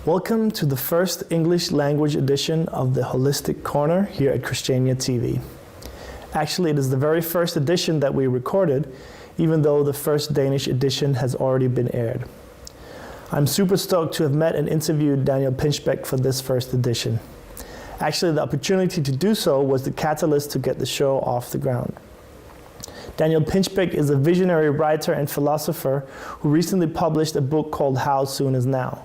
Welcome to the first English language edition of the Holistic Corner here at Christiania TV. Actually, it is the very first edition that we recorded, even though the first Danish edition has already been aired. I'm super stoked to have met and interviewed Daniel Pinchbeck for this first edition. Actually, the opportunity to do so was the catalyst to get the show off the ground. Daniel Pinchbeck is a visionary writer and philosopher who recently published a book called How Soon Is Now.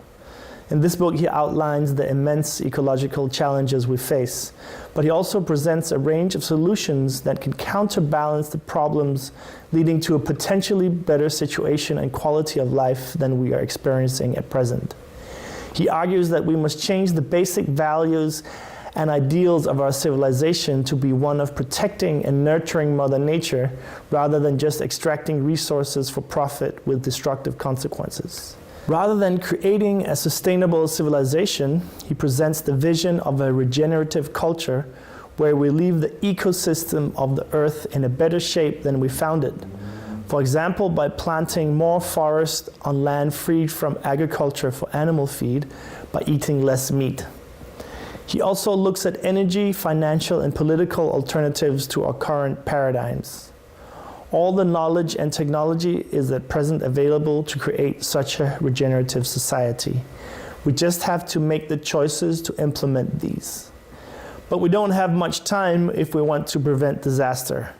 In this book, he outlines the immense ecological challenges we face, but he also presents a range of solutions that can counterbalance the problems leading to a potentially better situation and quality of life than we are experiencing at present. He argues that we must change the basic values and ideals of our civilization to be one of protecting and nurturing Mother Nature rather than just extracting resources for profit with destructive consequences. Rather than creating a sustainable civilization, he presents the vision of a regenerative culture where we leave the ecosystem of the earth in a better shape than we found it. For example, by planting more forest on land freed from agriculture for animal feed, by eating less meat. He also looks at energy, financial, and political alternatives to our current paradigms. All the knowledge and technology is at present available to create such a regenerative society. We just have to make the choices to implement these. But we don't have much time if we want to prevent disaster.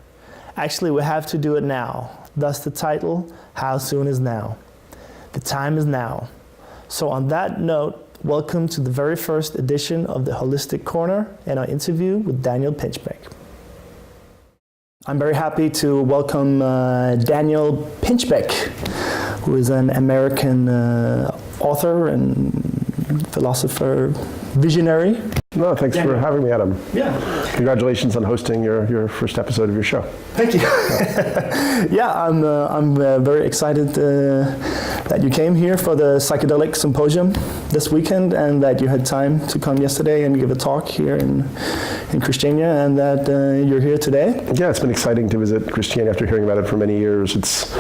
Actually, we have to do it now. Thus the title, How Soon Is Now? The time is now. So on that note, welcome to the very first edition of the Holistic Corner and our interview with Daniel Pinchbeck. I'm very happy to welcome Daniel Pinchbeck, who is an American author and philosopher, visionary. No, thanks for having me, Adam. Yeah. Congratulations on hosting your first episode of your show. Thank you. Yeah, I'm very excited that you came here for the Psychedelic Symposium this weekend, and that you had time to come yesterday and give a talk here in Christiania, and that you're here today. Yeah, it's been exciting to visit Christiania after hearing about it for many years. It's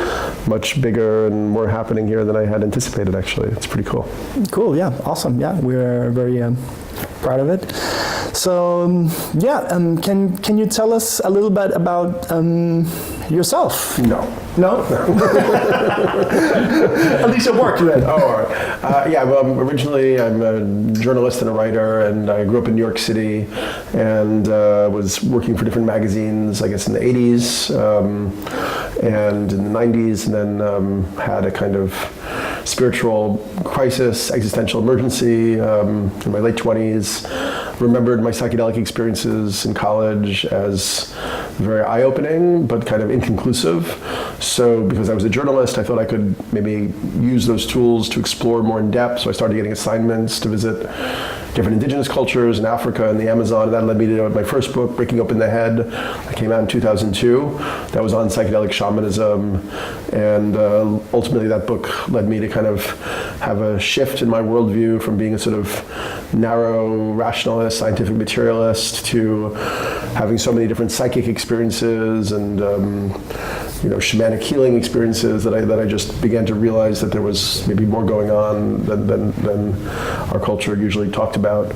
much bigger and more happening here than I had anticipated, actually. It's pretty cool. Cool, yeah, awesome. Yeah, we're very proud of it. So, can you tell us a little bit about yourself? No. No? At least your work, then. Oh, all right. Well, originally I'm a journalist and a writer, and I grew up in New York City and was working for different magazines, I guess in the 80s and in the 90s, and then had a kind of spiritual crisis, existential emergency in my late 20s. Remembered my psychedelic experiences in college as very eye-opening, but kind of inconclusive. So because I was a journalist, I thought I could maybe use those tools to explore more in depth. So I started getting assignments to visit different indigenous cultures in Africa and the Amazon. And that led me to my first book, Breaking Open the Head. That came out in 2002. That was on psychedelic shamanism. And ultimately that book led me to kind of have a shift in my worldview from being a sort of narrow rationalist, scientific materialist, to having so many different psychic experiences and shamanic healing experiences that I just began to realize that there was maybe more going on than our culture usually talked about.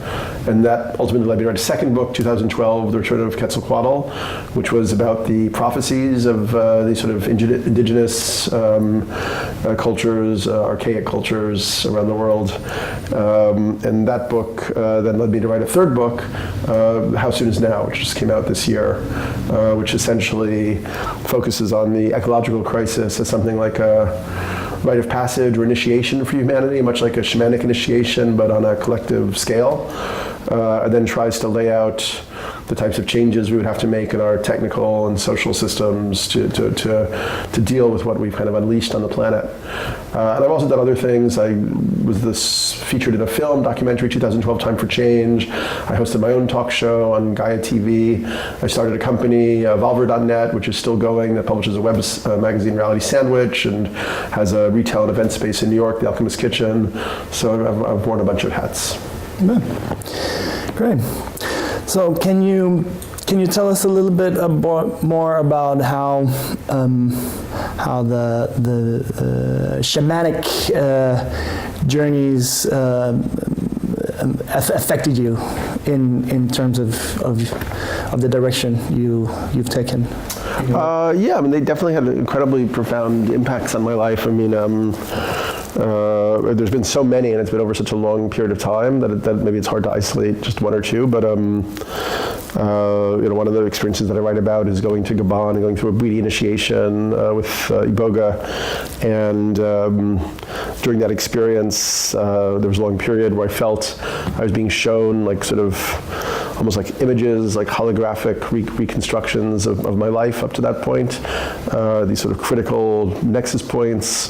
And that ultimately led me to write a second book, 2012, The Return of Quetzalcoatl, which was about the prophecies of these sort of indigenous cultures, archaic cultures around the world. And that book then led me to write a third book, How Soon Is Now, which just came out this year, which essentially focuses on the ecological crisis as something like a rite of passage or initiation for humanity, much like a shamanic initiation, but on a collective scale, and then tries to lay out the types of changes we would have to make in our technical and social systems to deal with what we've kind of unleashed on the planet. And I've also done other things. I was featured in a film documentary, 2012 Time for Change. I hosted my own talk show on Gaia TV. I started a company, Volver.net, which is still going, that publishes a web magazine, Reality Sandwich, and has a retail and event space in New York, The Alchemist Kitchen. So I've worn a bunch of hats. Yeah. Great. So can you tell us a little bit more about how the shamanic journeys affected you in terms of the direction you've taken? Yeah, I mean, they definitely had incredibly profound impacts on my life. I mean, there's been so many, and it's been over such a long period of time that maybe it's hard to isolate just one or two. But one of the experiences that I write about is going to Gabon and going through a Bwiti initiation with Iboga, and during that experience, there was a long period where I felt I was being shown like sort of almost like images, like holographic reconstructions of my life up to that point, these sort of critical nexus points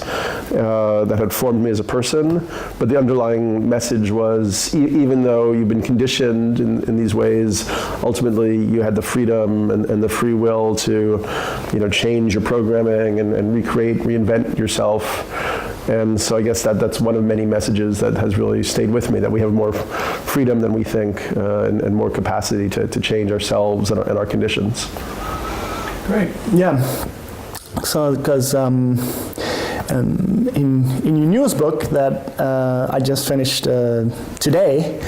that had formed me as a person. But the underlying message was, even though you've been conditioned in these ways, ultimately you had the freedom and the free will to, change your programming and recreate, reinvent yourself. And so I guess that's one of many messages that has really stayed with me, that we have more freedom than we think, and more capacity to change ourselves and our conditions. Great. Yeah. So, because in your newest book that I just finished today,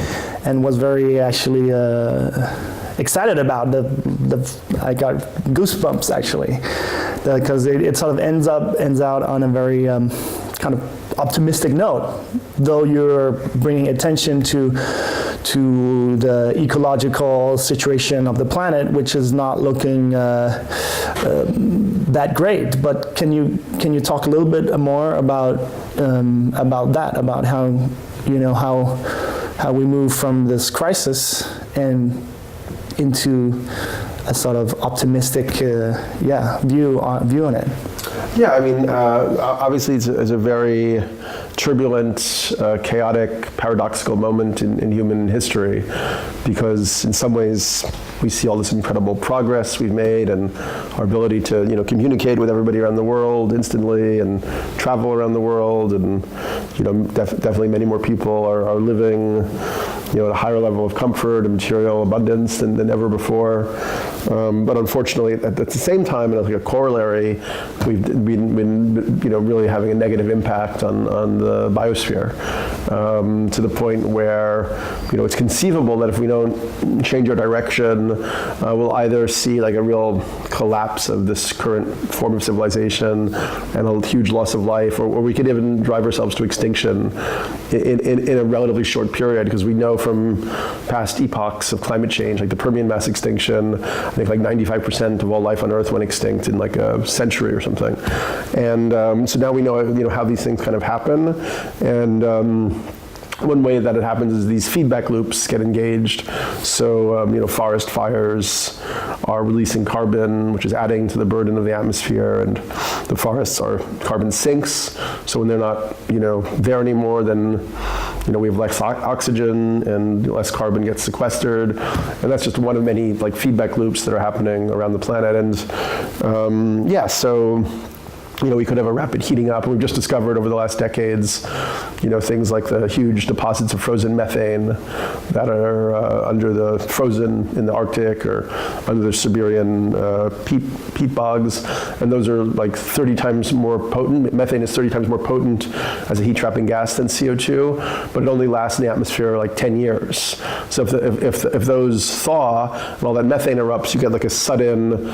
and was very actually excited about, I got goosebumps actually, because it sort of ends out on a very kind of optimistic note, though you're bringing attention to the ecological situation of the planet, which is not looking that great. But can you talk a little bit more about that, about how we move from this crisis and into a sort of optimistic view on it? Yeah, I mean, obviously it's a very turbulent, chaotic, paradoxical moment in human history, because in some ways we see all this incredible progress we've made, and our ability to communicate with everybody around the world instantly and travel around the world, and definitely many more people are living at a higher level of comfort and material abundance than ever before. But unfortunately, at the same time, and as like a corollary, we've been really having a negative impact on the biosphere, to the point where it's conceivable that if we don't change our direction, we'll either see like a real collapse of this current form of civilization and a huge loss of life, or we could even drive ourselves to extinction in a relatively short period, because we know from past epochs of climate change, like the Permian mass extinction, I think like 95% of all life on Earth went extinct in like a century or something. And so now we know how these things kind of happen. And one way that it happens is these feedback loops get engaged. So, forest fires are releasing carbon, which is adding to the burden of the atmosphere, and the forests are carbon sinks. So when they're not, there anymore, then, we have less oxygen and less carbon gets sequestered. And that's just one of many like feedback loops that are happening around the planet. And so we could have a rapid heating up. We've just discovered over the last decades, things like the huge deposits of frozen methane that are frozen in the Arctic or under the Siberian peat bogs. And those are like 30 times more potent. Methane is 30 times more potent as a heat trapping gas than CO2, but it only lasts in the atmosphere like 10 years. So if those thaw and all that methane erupts, you get like a sudden,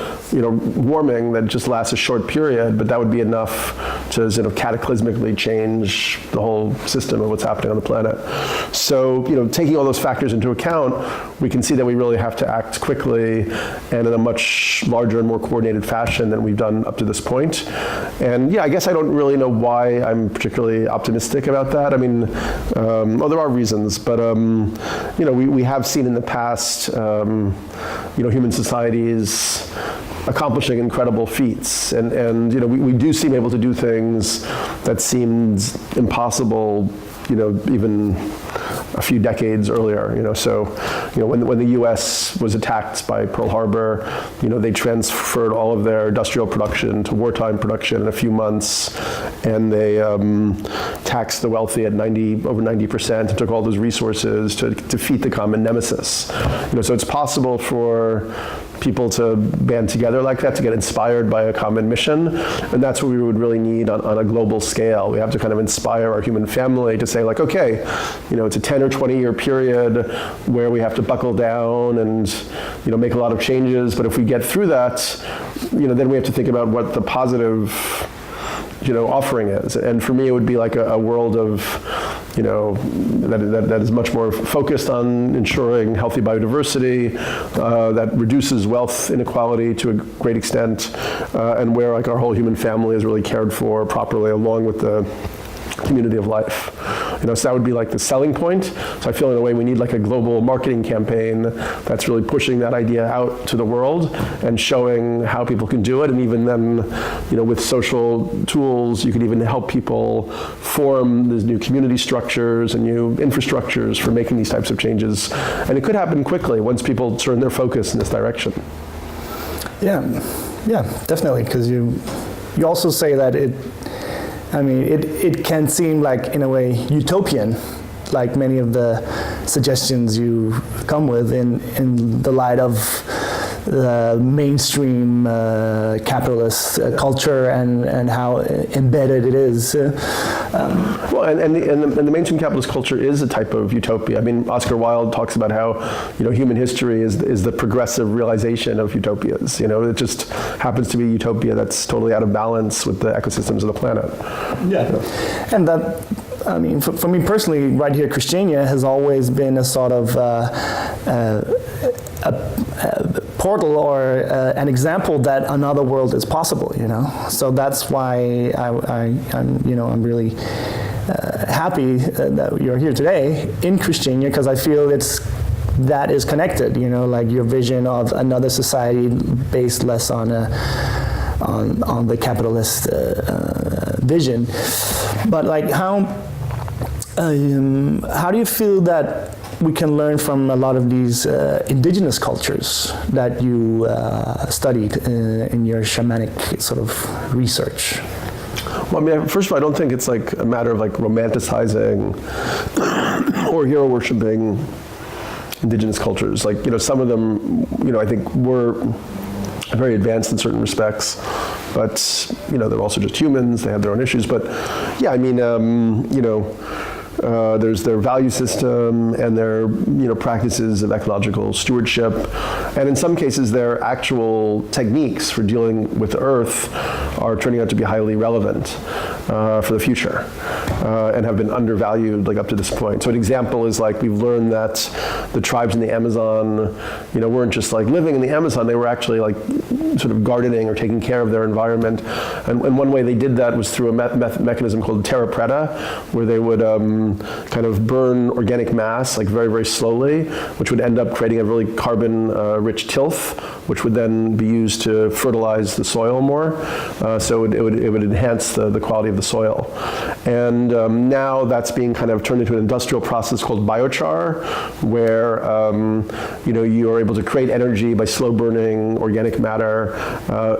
warming that just lasts a short period, but that would be enough to cataclysmically change the whole system of what's happening on the planet. So, taking all those factors into account, we can see that we really have to act quickly and in a much larger and more coordinated fashion than we've done up to this point. And I guess I don't really know why I'm particularly optimistic about that. I mean, there are reasons, but we have seen in the past, human societies accomplishing incredible feats, and we do seem able to do things that seemed impossible, even a few decades earlier. So when the U.S. was attacked by Pearl Harbor, they transferred all of their industrial production to wartime production in a few months, and they taxed the wealthy at over 90%, and took all those resources to defeat the common nemesis. So it's possible for people to band together like that, to get inspired by a common mission. And that's what we would really need on a global scale. We have to kind of inspire our human family to say, like, okay, it's a 10 or 20 year period where we have to buckle down and make a lot of changes. But if we get through that, then we have to think about what the positive offering is. And for me, it would be like a world of, that is much more focused on ensuring healthy biodiversity, that reduces wealth inequality to a great extent, and where like our whole human family is really cared for properly along with the community of life. So that would be like the selling point. So I feel in a way we need like a global marketing campaign that's really pushing that idea out to the world and showing how people can do it. And even then, with social tools, you can even help people form these new community structures and new infrastructures for making these types of changes. And it could happen quickly once people turn their focus in this direction. Yeah, definitely. Because you also say that it can seem like, in a way, utopian, like many of the suggestions you come with in the light of the mainstream capitalist culture and how embedded it is. Well, and the mainstream capitalist culture is a type of utopia. I mean, Oscar Wilde talks about how human history is the progressive realization of utopias. It just happens to be a utopia that's totally out of balance with the ecosystems of the planet. Yeah, and that. I mean, for me personally, right here, Christiania has always been a sort of a portal or an example that another world is possible. So that's why I'm really happy that you're here today in Christiania, because I feel that is connected. Like your vision of another society based less on the capitalist vision, but like how do you feel that we can learn from a lot of these indigenous cultures that you studied in your shamanic sort of research? Well, I mean, first of all, I don't think it's like a matter of like romanticizing or hero worshiping indigenous cultures. Like, some of them, I think were very advanced in certain respects, but, they're also just humans. They have their own issues. But yeah, I mean, there's their value system and their practices of ecological stewardship, and in some cases their actual techniques for dealing with the earth are turning out to be highly relevant for the future and have been undervalued like up to this point. So an example is like we've learned that the tribes in the Amazon weren't just like living in the Amazon, they were actually like sort of gardening or taking care of their environment, and one way they did that was through a mechanism called terra preta, where they would kind of burn organic mass like very, very slowly, which would end up creating a really carbon-rich tilth, which would then be used to fertilize the soil more. So it would enhance the quality of the soil. And now that's being kind of turned into an industrial process called biochar, where you are able to create energy by slow burning organic matter,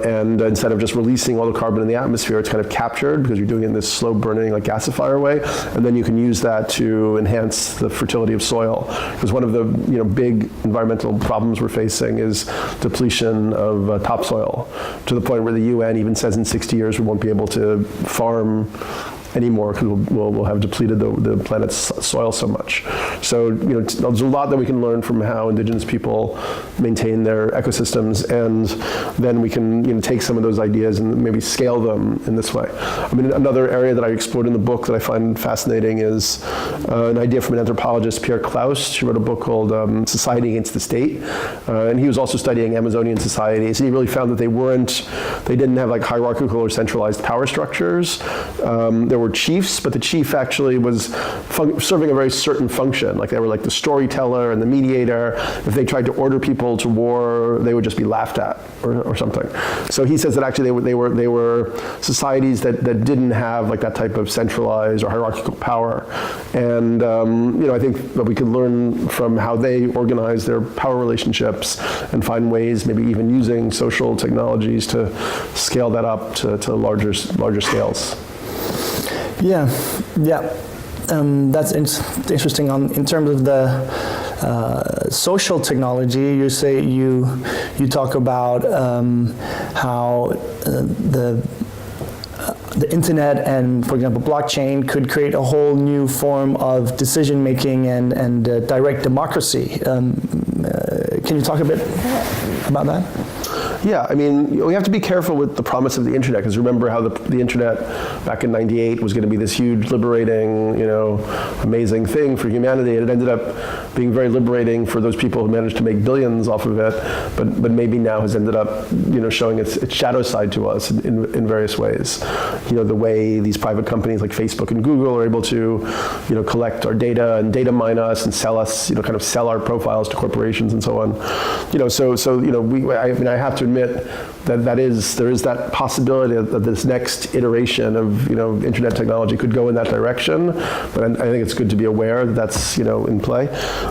and instead of just releasing all the carbon in the atmosphere, it's kind of captured because you're doing it in this slow burning like gasifier way, and then you can use that to enhance the fertility of soil. Because one of the big environmental problems we're facing is depletion of topsoil, to the point where the UN even says in 60 years we won't be able to farm anymore because we'll have depleted the planet's soil so much. So there's a lot that we can learn from how indigenous people maintain their ecosystems, and then we can take some of those ideas and maybe scale them in this way. I mean, another area that I explored in the book that I find fascinating is an idea from an anthropologist, Pierre Klaus. She wrote a book called Society Against the State, and he was also studying Amazonian societies, and he really found that they didn't have like hierarchical or centralized power structures. There were chiefs, but the chief actually was serving a very certain function. Like they were like the storyteller and the mediator. If they tried to order people to war, they would just be laughed at or something. So he says that actually they were societies that didn't have like that type of centralized or hierarchical power. And I think that we could learn from how they organize their power relationships and find ways, maybe even using social technologies to scale that up to larger scales. Yeah. that's interesting. In terms of the social technology, you say you talk about how the internet and, for example, blockchain could create a whole new form of decision making and direct democracy. Can you talk a bit about that? Yeah, I mean, we have to be careful with the promise of the internet, because remember how the internet back in '98 was going to be this huge, liberating, amazing thing for humanity, and it ended up being very liberating for those people who managed to make billions off of it, but maybe now has ended up, showing its shadow side to us in various ways. The way these private companies like Facebook and Google are able to, collect our data and data mine us and sell us, kind of sell our profiles to corporations and so on. I have to admit that there is that possibility that this next iteration of internet technology could go in that direction. But I think it's good to be aware that that's in play.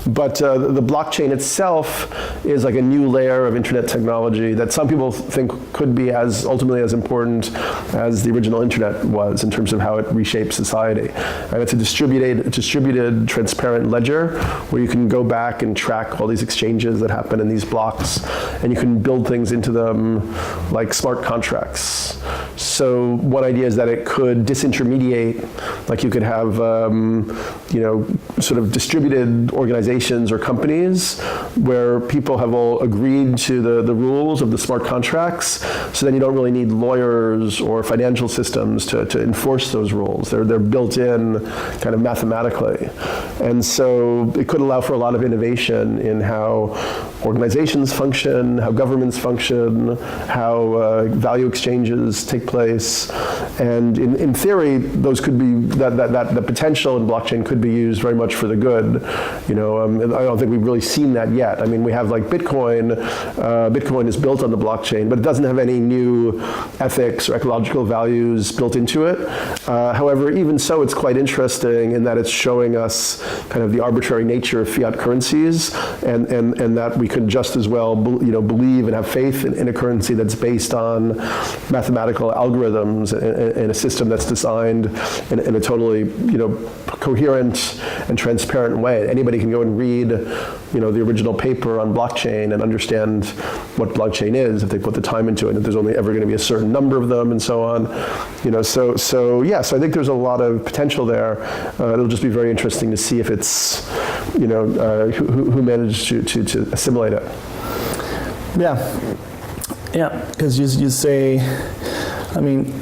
But the blockchain itself is like a new layer of internet technology that some people think could be ultimately as important as the original internet was in terms of how it reshaped society. And it's a distributed, transparent ledger where you can go back and track all these exchanges that happen in these blocks, and you can build things into them like smart contracts. So one idea is that it could disintermediate, like you could have, sort of distributed organizations or companies where people have all agreed to the rules of the smart contracts, so then you don't really need lawyers or financial systems to enforce those rules. They're built in kind of mathematically. And so it could allow for a lot of innovation in how organizations function, how governments function, how value exchanges take place. And in theory, those could be, that the potential in blockchain could be used very much for the good. I don't think we've really seen that yet. I mean, we have like Bitcoin. Bitcoin is built on the blockchain, but it doesn't have any new ethics or ecological values built into it. However, even so, it's quite interesting in that it's showing us kind of the arbitrary nature of fiat currencies, and that we could just as well believe and have faith in a currency that's based on mathematical algorithms and a system that's designed in a totally coherent and transparent way. Anybody can go and read the original paper on blockchain and understand what blockchain is if they put the time into it, and that there's only ever going to be a certain number of them and so on. So I think there's a lot of potential there. It'll just be very interesting to see if it's who managed to assimilate it. Yeah, because you say, I mean,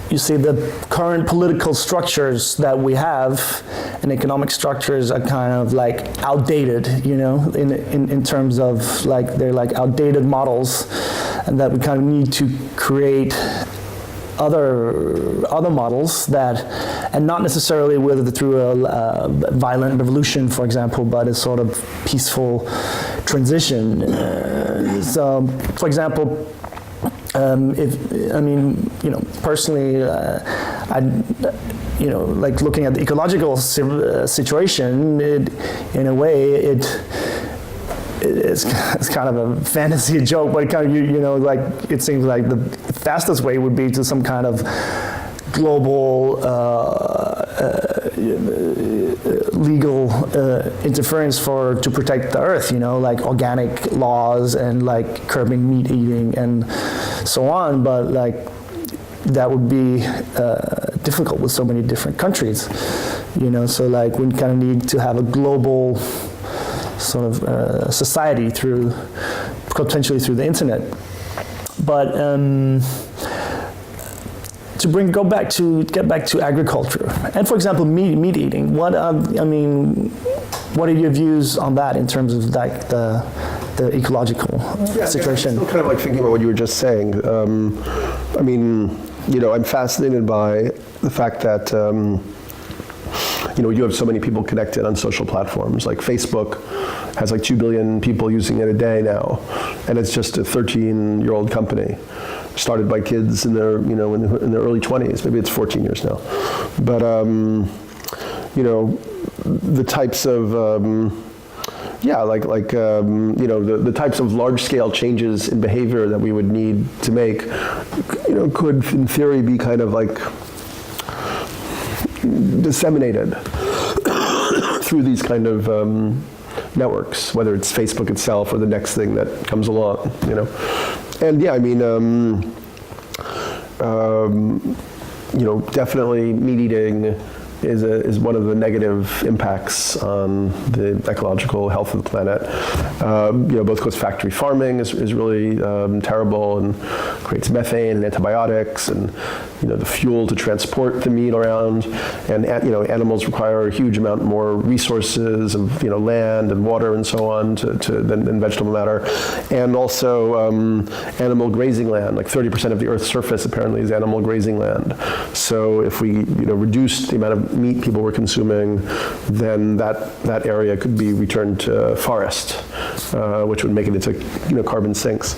you see the current political structures that we have and economic structures are kind of like outdated, in terms of like, they're like outdated models, and that we kind of need to create other models that, and not necessarily through a violent revolution, for example, but a sort of peaceful transition. So, for example, personally, like looking at the ecological situation, in a way, it's kind of a fantasy joke, but it kind of, like it seems like the fastest way would be to some kind of global legal interference to protect the earth, like organic laws and like curbing meat eating and so on. But like that would be difficult with so many different countries, So like we kind of need to have a global sort of society potentially through the internet. But get back to agriculture and, for example, meat eating. What are your views on that in terms of like the ecological situation? I'm still kind of like thinking about what you were just saying. I'm fascinated by the fact that you have so many people connected on social platforms. Like Facebook has like 2 billion people using it a day now, and it's just a 13-year-old company, started by kids in their in their early 20s. Maybe it's 14 years now. But the types of the types of large-scale changes in behavior that we would need to make, could in theory be kind of like disseminated through these kind of networks, whether it's Facebook itself or the next thing that comes along, you know. And yeah, I mean, you know, definitely meat eating is one of the negative impacts on the ecological health of the planet. You know, both because factory farming is really terrible and creates methane and antibiotics and, you know, the fuel to transport the meat around. And, you know, animals require a huge amount more resources of, you know, land and water and so on than vegetable matter. And also animal grazing land, like 30% of the Earth's surface apparently is animal grazing land. So if we, you know, reduce the amount of meat people were consuming, then that area could be returned to forest, which would make it into, you know, carbon sinks.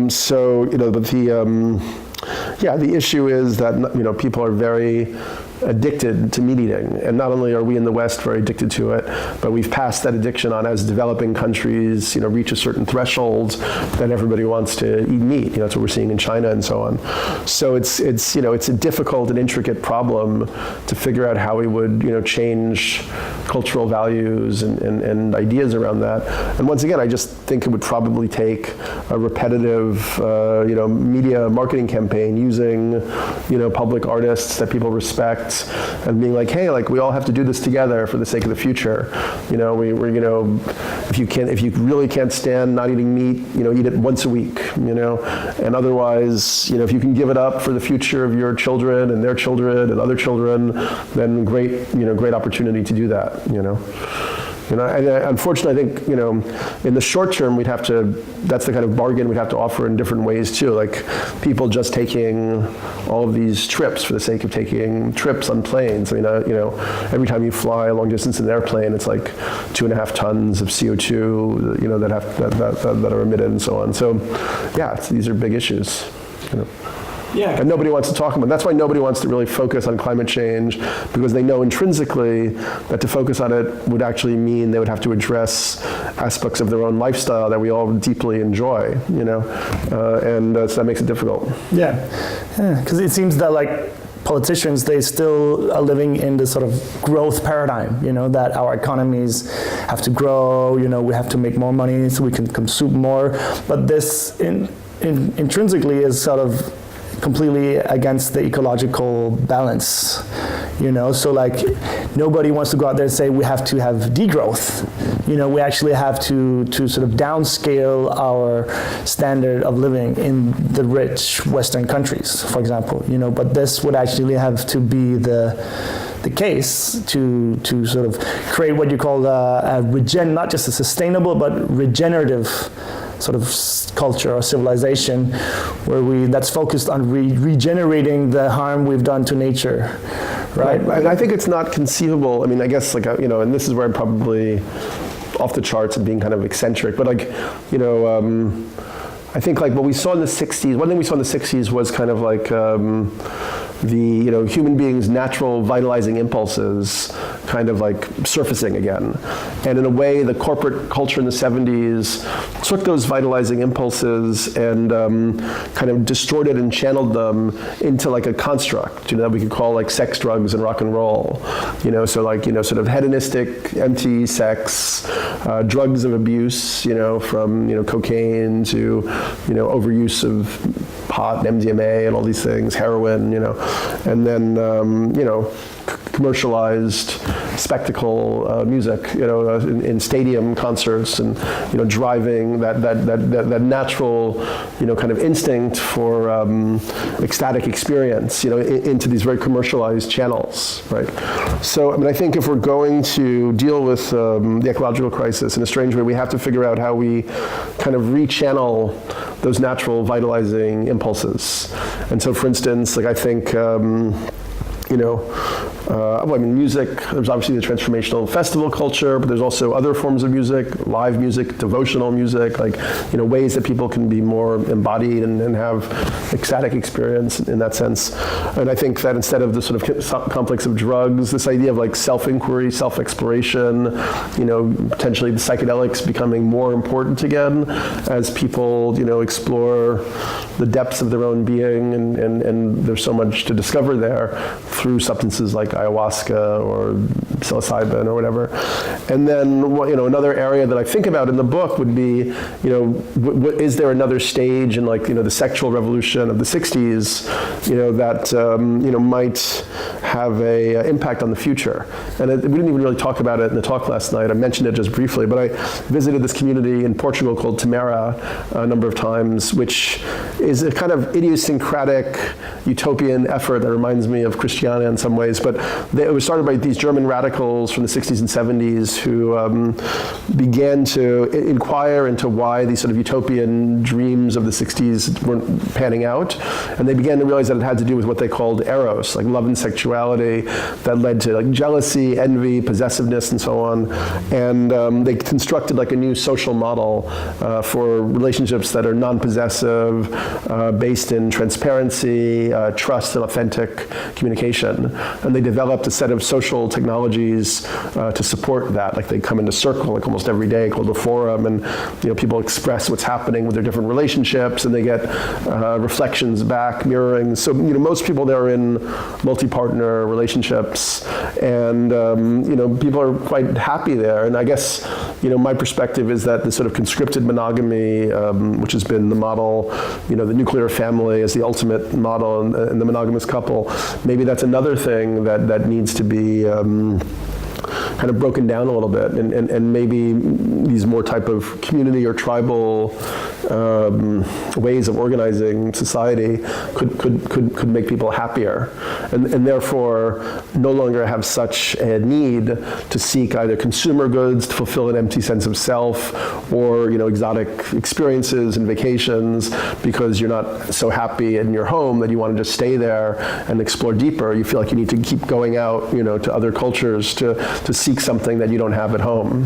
So, you know, but the issue is that, you know, people are very addicted to meat eating, and not only are we in the West very addicted to it, but we've passed that addiction on as developing countries, you know, reach a certain threshold, then everybody wants to eat meat. You know, that's what we're seeing in China and so on. So it's you know, it's a difficult and intricate problem to figure out how we would, you know, change cultural values and ideas around that. And once again, I just think it would probably take a repetitive, you know, media marketing campaign using, you know, public artists that people respect, and being like, hey, like, we all have to do this together for the sake of the future. You know, we're, you know, if you really can't stand not eating meat, you know, eat it once a week, you know, and otherwise, you know, if you can give it up for the future of your children and their children and other children, then great, you know, great opportunity to do that, you know. You know, and unfortunately, I think, you know, in the short term, we'd have to, that's the kind of bargain we'd have to offer in different ways too. Like people just taking all of these trips for the sake of taking trips on planes. I mean, you know, every time you fly a long distance in an airplane, it's like 2.5 tons of CO2, you know, that are emitted and so on. So, yeah, these are big issues, you know. Yeah. And nobody wants to talk about it. That's why nobody wants to really focus on climate change, because they know intrinsically that to focus on it would actually mean they would have to address aspects of their own lifestyle that we all deeply enjoy, you know, and so that makes it difficult. Yeah, because it seems that, like, politicians, they still are living in this sort of growth paradigm, you know, that our economies have to grow, you know, we have to make more money so we can consume more, but this intrinsically is sort of completely against the ecological balance, you know, so like nobody wants to go out there and say we have to have degrowth, you know, we actually have to sort of downscale our standard of living in the rich Western countries, for example, you know, but this would actually have to be the case to sort of create what you call not just a sustainable but regenerative sort of culture or civilization, where that's focused on regenerating the harm we've done to nature, right? And I think it's not conceivable. I mean, I guess, like, you know, and this is where I'm probably off the charts and being kind of eccentric, but, like, you know, I think, like, what we saw in the 60s, one thing we saw in the 60s was kind of like the, you know, human beings' natural vitalizing impulses kind of like surfacing again. And in a way, the corporate culture in the 70s took those vitalizing impulses and kind of distorted and channeled them into like a construct, you know, that we could call like sex, drugs, and rock and roll. You know, so like, you know, sort of hedonistic, empty sex, drugs of abuse, you know, from, you know, cocaine to, you know, overuse of pot and MDMA and all these things, heroin, you know, and then, you know, commercialized spectacle music, you know, in stadium concerts, and, you know, driving that natural, you know, kind of instinct for ecstatic experience, you know, into these very commercialized channels, right? So, I mean, I think if we're going to deal with the ecological crisis in a strange way, we have to figure out how we kind of rechannel those natural vitalizing impulses. And so, for instance, like, I think, you know, well, I mean, music, there's obviously the transformational festival culture, but there's also other forms of music, live music, devotional music, like, you know, ways that people can be more embodied and have ecstatic experience in that sense. And I think that instead of the sort of complex of drugs, this idea of like self-inquiry, self-exploration, you know, potentially the psychedelics becoming more important again as people, you know, explore the depths of their own being, and there's so much to discover there through substances like ayahuasca or psilocybin or whatever. And then, another area that I think about in the book would be, is there another stage in the sexual revolution of the 60s, that, might have a impact on the future. And we didn't even really talk about it in the talk last night. I mentioned it just briefly, but I visited this community in Portugal called Tamara a number of times, which is a kind of idiosyncratic utopian effort that reminds me of Christiania in some ways. But it was started by these German radicals from the 60s and 70s who began to inquire into why these sort of utopian dreams of the 60s weren't panning out. And they began to realize that it had to do with what they called eros, like love and sexuality, that led to jealousy, envy, possessiveness, and so on. And they constructed a new social model for relationships that are non-possessive, based in transparency, trust, and authentic communication. And they developed a set of social technologies to support that. They come into circle almost every day, called a forum, and people express what's happening with their different relationships, and they get reflections back, mirroring. So most people there are in multi-partner relationships, and people are quite happy there. And I guess my perspective is that the sort of conscripted monogamy, which has been the model, the nuclear family as the ultimate model, and the monogamous couple, maybe that's another thing that needs to be kind of broken down a little bit, and maybe these more type of community or tribal ways of organizing society could make people happier, and therefore no longer have such a need to seek either consumer goods to fulfill an empty sense of self, or exotic experiences and vacations, because you're not so happy in your home that you want to just stay there and explore deeper. You feel like you need to keep going out, to other cultures to seek something that you don't have at home,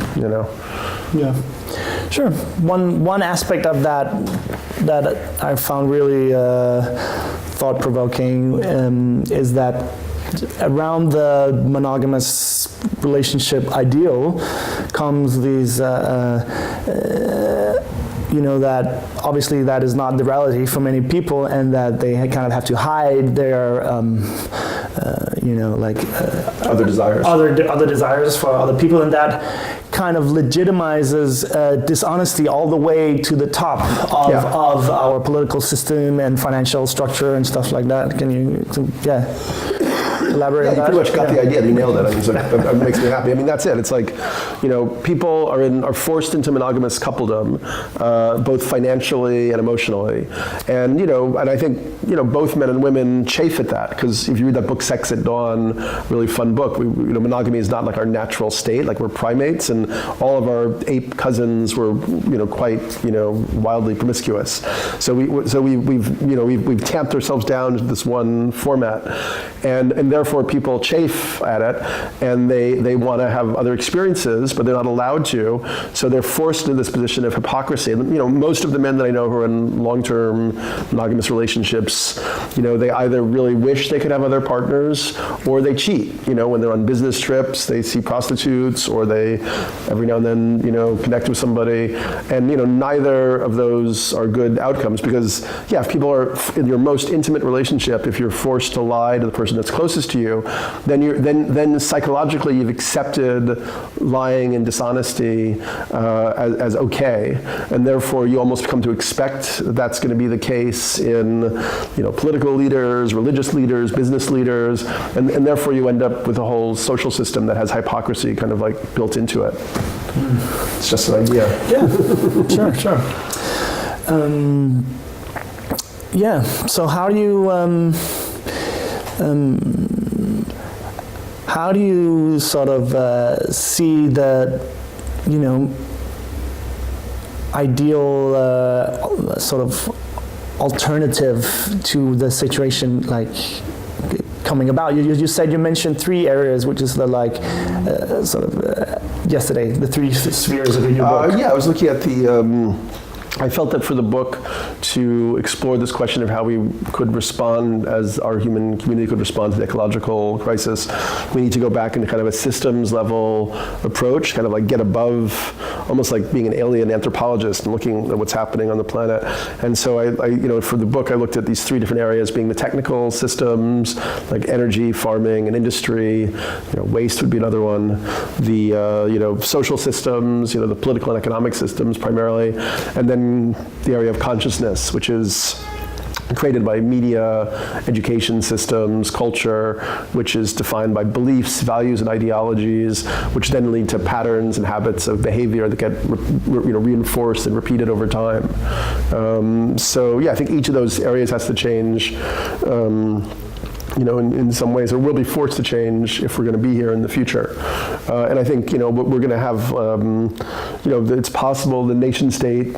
Yeah, sure. One aspect of that I found really thought-provoking is that around the monogamous relationship ideal comes these that obviously that is not the reality for many people, and that they kind of have to hide their other desires. Other desires for other people, and that kind of legitimizes dishonesty all the way to the top of our political system and financial structure and stuff like that. Can you, elaborate on that? You pretty much got the idea. You nailed it. It makes me happy. That's it. It's people are forced into monogamous coupledom, both financially and emotionally, and and I think both men and women chafe at that, because if you read that book Sex at Dawn, really fun book, monogamy is not our natural state. We're primates, and all of our ape cousins were quite wildly promiscuous. So we've tamped ourselves down to this one format, and therefore people chafe at it, and they want to have other experiences, but they're not allowed to. So they're forced into this position of hypocrisy. And, most of the men that I know who are in long-term monogamous relationships, they either really wish they could have other partners, or they cheat. When they're on business trips, they see prostitutes, or they every now and then, connect with somebody. And, neither of those are good outcomes, because, if people are in your most intimate relationship, if you're forced to lie to the person that's closest to you, then psychologically you've accepted lying and dishonesty as okay, and therefore you almost come to expect that's going to be the case in political leaders, religious leaders, business leaders, and therefore you end up with a whole social system that has hypocrisy kind of built into it. It's just an idea. Yeah, sure. So how do you sort of see the ideal sort of alternative to the situation coming about? You said, you mentioned 3 areas, which is the yesterday, the 3 spheres of your book. I was looking at the I felt that for the book to explore this question of how we could respond, as our human community could respond to the ecological crisis, we need to go back into kind of a systems level approach, kind of get above almost like being an alien anthropologist and looking at what's happening on the planet. And so I for the book, I looked at these 3 different areas, being the technical systems, like energy, farming, and industry. Waste would be another one. The social systems, the political and economic systems primarily, and then the area of consciousness, which is created by media, education systems, culture, which is defined by beliefs, values, and ideologies, which then lead to patterns and habits of behavior that get reinforced and repeated over time. So I think each of those areas has to change. In some ways, or will be forced to change if we're going to be here in the future. And I think, we're going to have, it's possible the nation state,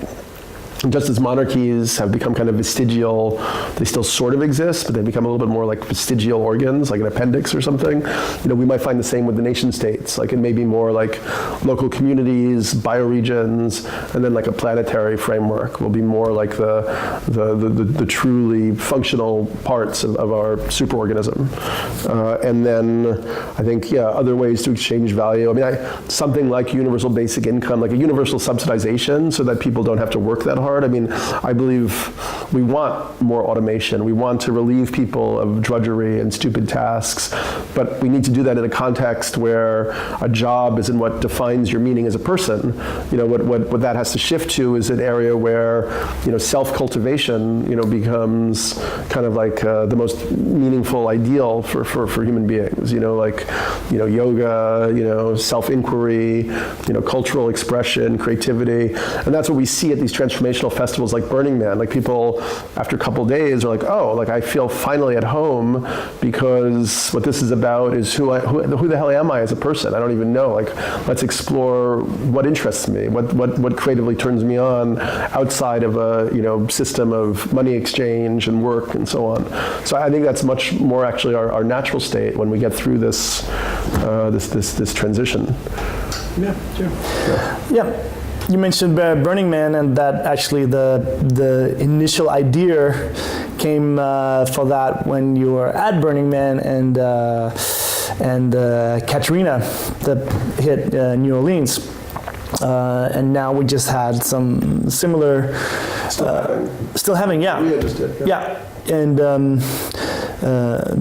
just as monarchies have become kind of vestigial, they still sort of exist, but they become a little bit more like vestigial organs, like an appendix or something. We might find the same with the nation states. Like it may be more like local communities, bioregions, and then like a planetary framework will be more like the truly functional parts of our superorganism. And then I think, other ways to exchange value. I mean, something like universal basic income, like a universal subsidization, so that people don't have to work that hard. I mean, I believe we want more automation. We want to relieve people of drudgery and stupid tasks, but we need to do that in a context where a job isn't what defines your meaning as a person. What that has to shift to is an area where, self-cultivation, becomes kind of like the most meaningful ideal for human beings. Yoga, self-inquiry, cultural expression, creativity, and that's what we see at these transformational festivals like Burning Man. Like people, after a couple of days, are like, oh, like I feel finally at home because what this is about is who the hell am I as a person? I don't even know. Like, let's explore what interests me, what creatively turns me on outside of a system of money exchange and work and so on. So I think that's much more actually our natural state when we get through this this transition. Yeah, sure. Yeah. You mentioned Burning Man, and that actually the initial idea came for that when you were at Burning Man and Katrina that hit New Orleans. And now we just had some similar, still having, yeah. We just did, yeah. And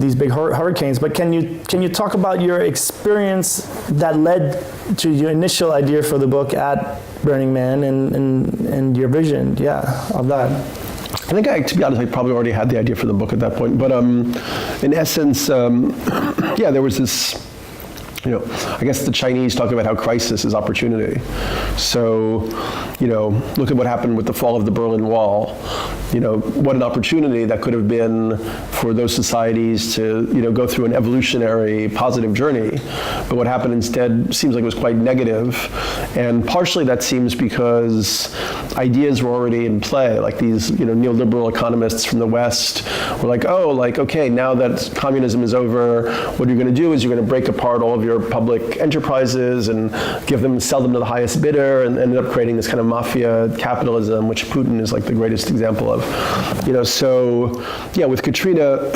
these big hurricanes. But can you talk about your experience that led to your initial idea for the book at Burning Man and your vision, of that? I think, to be honest, I probably already had the idea for the book at that point. But in essence, there was this. I guess the Chinese talk about how crisis is opportunity. So, look at what happened with the fall of the Berlin Wall. What an opportunity that could have been for those societies to, go through an evolutionary positive journey. But what happened instead seems like it was quite negative. And partially that seems because ideas were already in play. Like these, neoliberal economists from the West were like, okay, now that communism is over, what you're going to do is you're going to break apart all of your public enterprises and sell them to the highest bidder, and ended up creating this kind of mafia capitalism, which Putin is like the greatest example of. With Katrina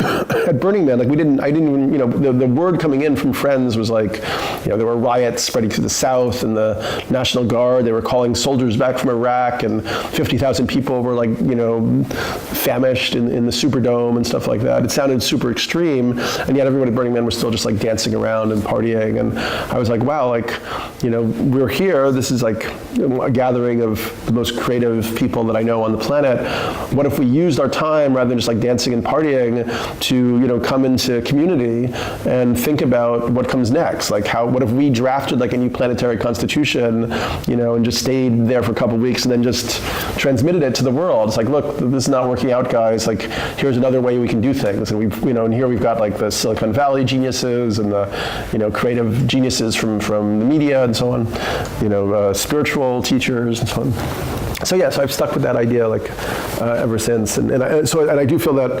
at Burning Man, like I didn't even, the word coming in from friends was like, there were riots spreading through the South, and the National Guard, they were calling soldiers back from Iraq, and 50,000 people were like, famished in the Superdome and stuff like that. It sounded super extreme, and yet everybody at Burning Man was still just like dancing around and partying. And I was like, wow, we're here. This is like a gathering of the most creative people that I know on the planet. What if we used our time, rather than just like dancing and partying, to come into community and think about what comes next? Like what if we drafted like a new planetary constitution, and just stayed there for a couple of weeks and then just transmitted it to the world? It's like, look, this is not working out, guys. Like, here's another way we can do things. And we've, and here we've got like the Silicon Valley geniuses and the, creative geniuses from the media and so on, spiritual teachers and so on. So I've stuck with that idea ever since, and I do feel that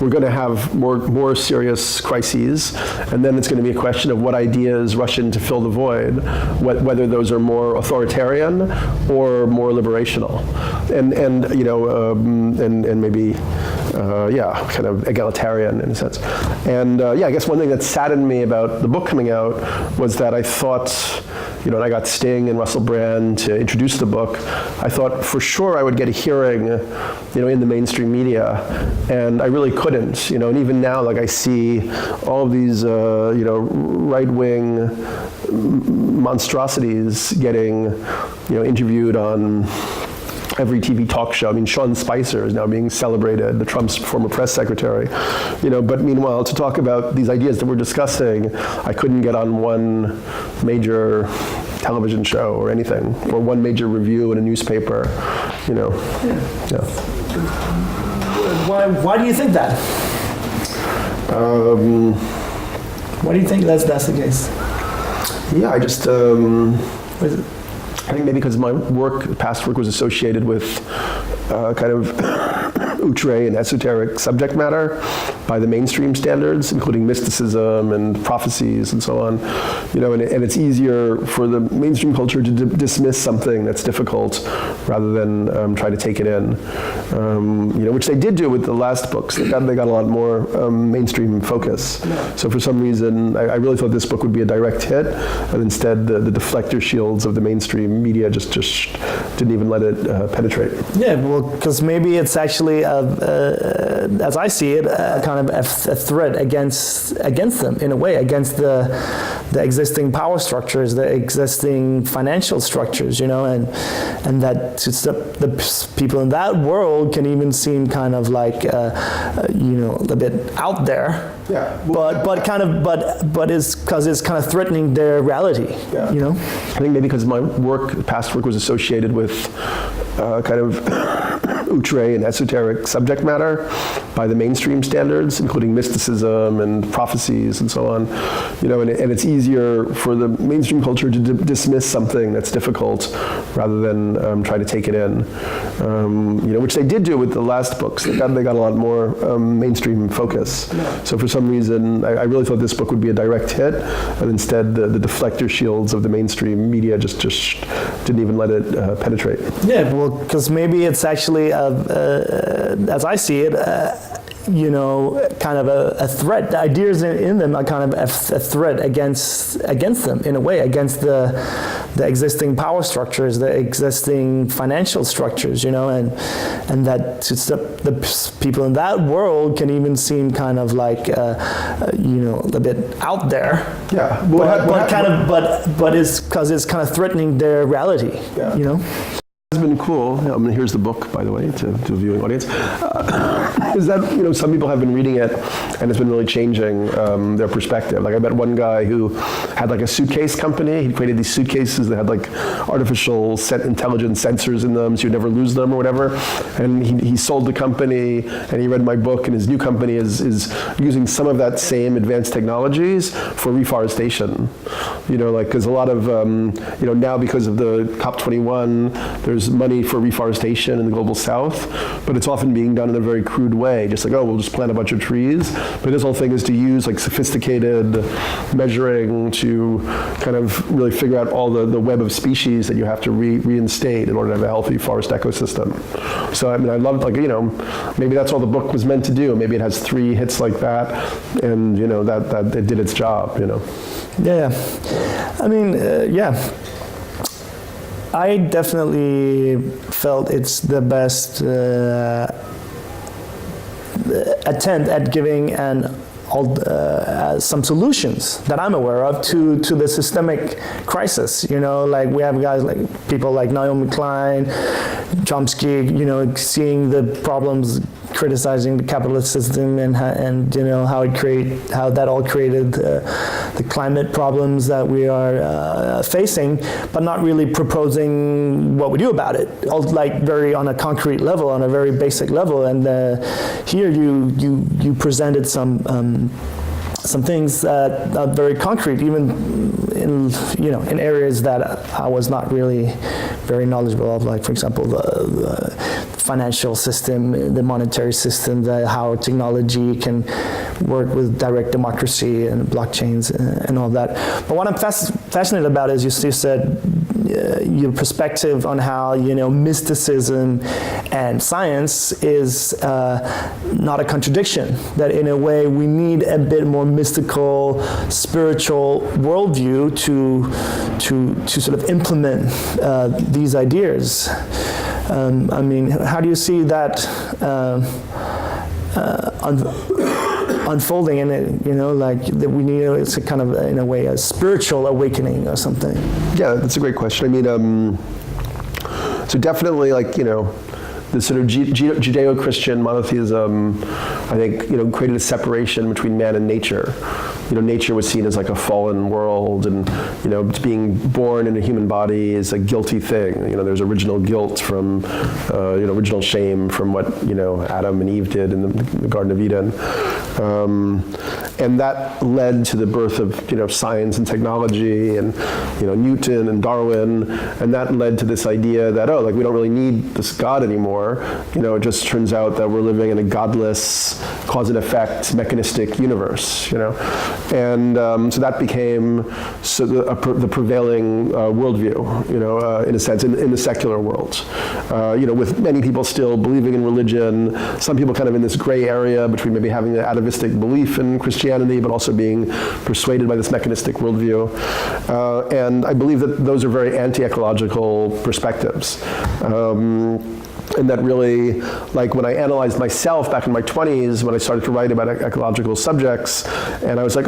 we're going to have more serious crises, and then it's going to be a question of what ideas rush in to fill the void, whether those are more authoritarian or more liberational, and maybe kind of egalitarian in a sense. And I guess one thing that saddened me about the book coming out was that I thought, and I got Sting and Russell Brand to introduce the book, I thought for sure I would get a hearing, in the mainstream media, and I really couldn't, and even now, like I see all of these, right-wing monstrosities getting, interviewed on every TV talk show. I mean, Sean Spicer is now being celebrated, the Trump's former press secretary, but meanwhile, to talk about these ideas that we're discussing, I couldn't get on one major television show or anything, or one major review in a newspaper, Yeah. Why do you think that? Why do you think that's the case? Yeah, I just, What is it? I think maybe because my past work was associated with kind of outre and esoteric subject matter by the mainstream standards, including mysticism and prophecies and so on. And it's easier for the mainstream culture to dismiss something that's difficult rather than try to take it in. Which they did do with the last books. They got a lot more mainstream focus. Yeah. So for some reason, I really thought this book would be a direct hit, and instead the deflector shields of the mainstream media just didn't even let it penetrate. Yeah, well, because maybe it's actually, as I see it, kind of a threat against them in a way, against the existing power structures, the existing financial structures, and that the people in that world can even seem kind of like, a bit out there. Yeah. But it's because it's kind of threatening their reality. Yeah. I think maybe because my past work was associated with kind of outre and esoteric subject matter by the mainstream standards, including mysticism and prophecies and so on. And it's easier for the mainstream culture to dismiss something that's difficult rather than try to take it in. Which they did do with the last books. They got a lot more mainstream focus. Yeah. So for some reason, I really thought this book would be a direct hit, and instead the deflector shields of the mainstream media just didn't even let it penetrate. Yeah, well, because maybe it's actually, as I see it, kind of a threat. The ideas in them are kind of a threat against them in a way, against the existing power structures, the existing financial structures, and that the people in that world can even seem kind of like, a bit out there. Yeah, but it's because it's kind of threatening their reality. Yeah. It's been cool. Here's the book, by the way, to the viewing audience. Is that some people have been reading it, and it's been really changing their perspective. Like I met one guy who had like a suitcase company. He created these suitcases that had like artificial intelligence sensors in them, so you'd never lose them or whatever. And he sold the company, and he read my book, and his new company is using some of that same advanced technologies for reforestation. Because a lot of now because of the COP21, there's money for reforestation in the global south, but it's often being done in a very crude way, just like, we'll just plant a bunch of trees. But this whole thing is to use like sophisticated measuring to kind of really figure out all the web of species that you have to reinstate in order to have a healthy forest ecosystem. So I loved maybe that's all the book was meant to do. Maybe it has 3 hits like that, and that it did its job. Yeah. Yeah. I definitely felt it's the best attempt at giving some solutions that I'm aware of to the systemic crisis. Like we have guys like people like Naomi Klein, Chomsky, seeing the problems, criticizing the capitalist system and how that all created the climate problems that we are facing, but not really proposing what we do about it. All like very on a concrete level, on a very basic level. And here you presented some things that are very concrete, even in areas that I was not really very knowledgeable of, like for example the financial system, the monetary system, how technology can work with direct democracy and blockchains and all that. But what I'm fascinated about is you said, your perspective on how mysticism and science is not a contradiction. That in a way we need a bit more mystical, spiritual worldview to sort of implement these ideas. I mean, how do you see that unfolding in it? Like that we need, it's a kind of, in a way, a spiritual awakening or something. Yeah, that's a great question. I mean, so definitely, like, the sort of Judeo-Christian monotheism, I think, created a separation between man and nature. Nature was seen as like a fallen world, and being born in a human body is a guilty thing. There's original guilt from, original shame from what Adam and Eve did in the Garden of Eden, and that led to the birth of science and technology, and Newton and Darwin, and that led to this idea that we don't really need this God anymore. It just turns out that we're living in a godless, cause and effect, mechanistic universe. And so that became the prevailing worldview, in a sense, in the secular world. With many people still believing in religion, some people kind of in this gray area between maybe having an atavistic belief in Christianity, but also being persuaded by this mechanistic worldview. And I believe that those are very anti-ecological perspectives. And that really, like when I analyzed myself back in my 20s, when I started to write about ecological subjects, and I was like,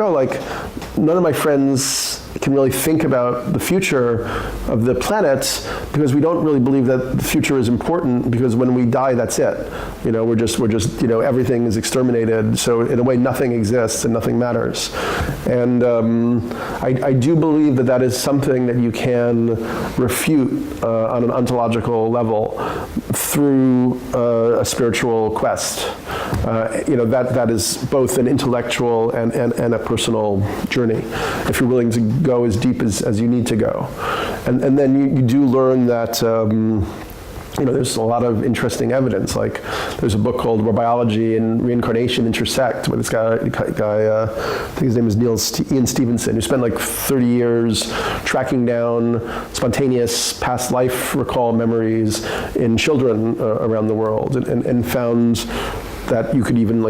none of my friends can really think about the future of the planet because we don't really believe that the future is important, because when we die, that's it. We're just everything is exterminated. So in a way, nothing exists and nothing matters. And I do believe that is something that you can refute on an ontological level through a spiritual quest. That is both an intellectual and a personal journey, if you're willing to go as deep as you need to go. And then you do learn that there's a lot of interesting evidence. Like there's a book called Where Biology and Reincarnation Intersect, where this guy I think his name is Ian Stevenson, who spent like 30 years tracking down spontaneous past life recall memories in children around the world, and found that you could even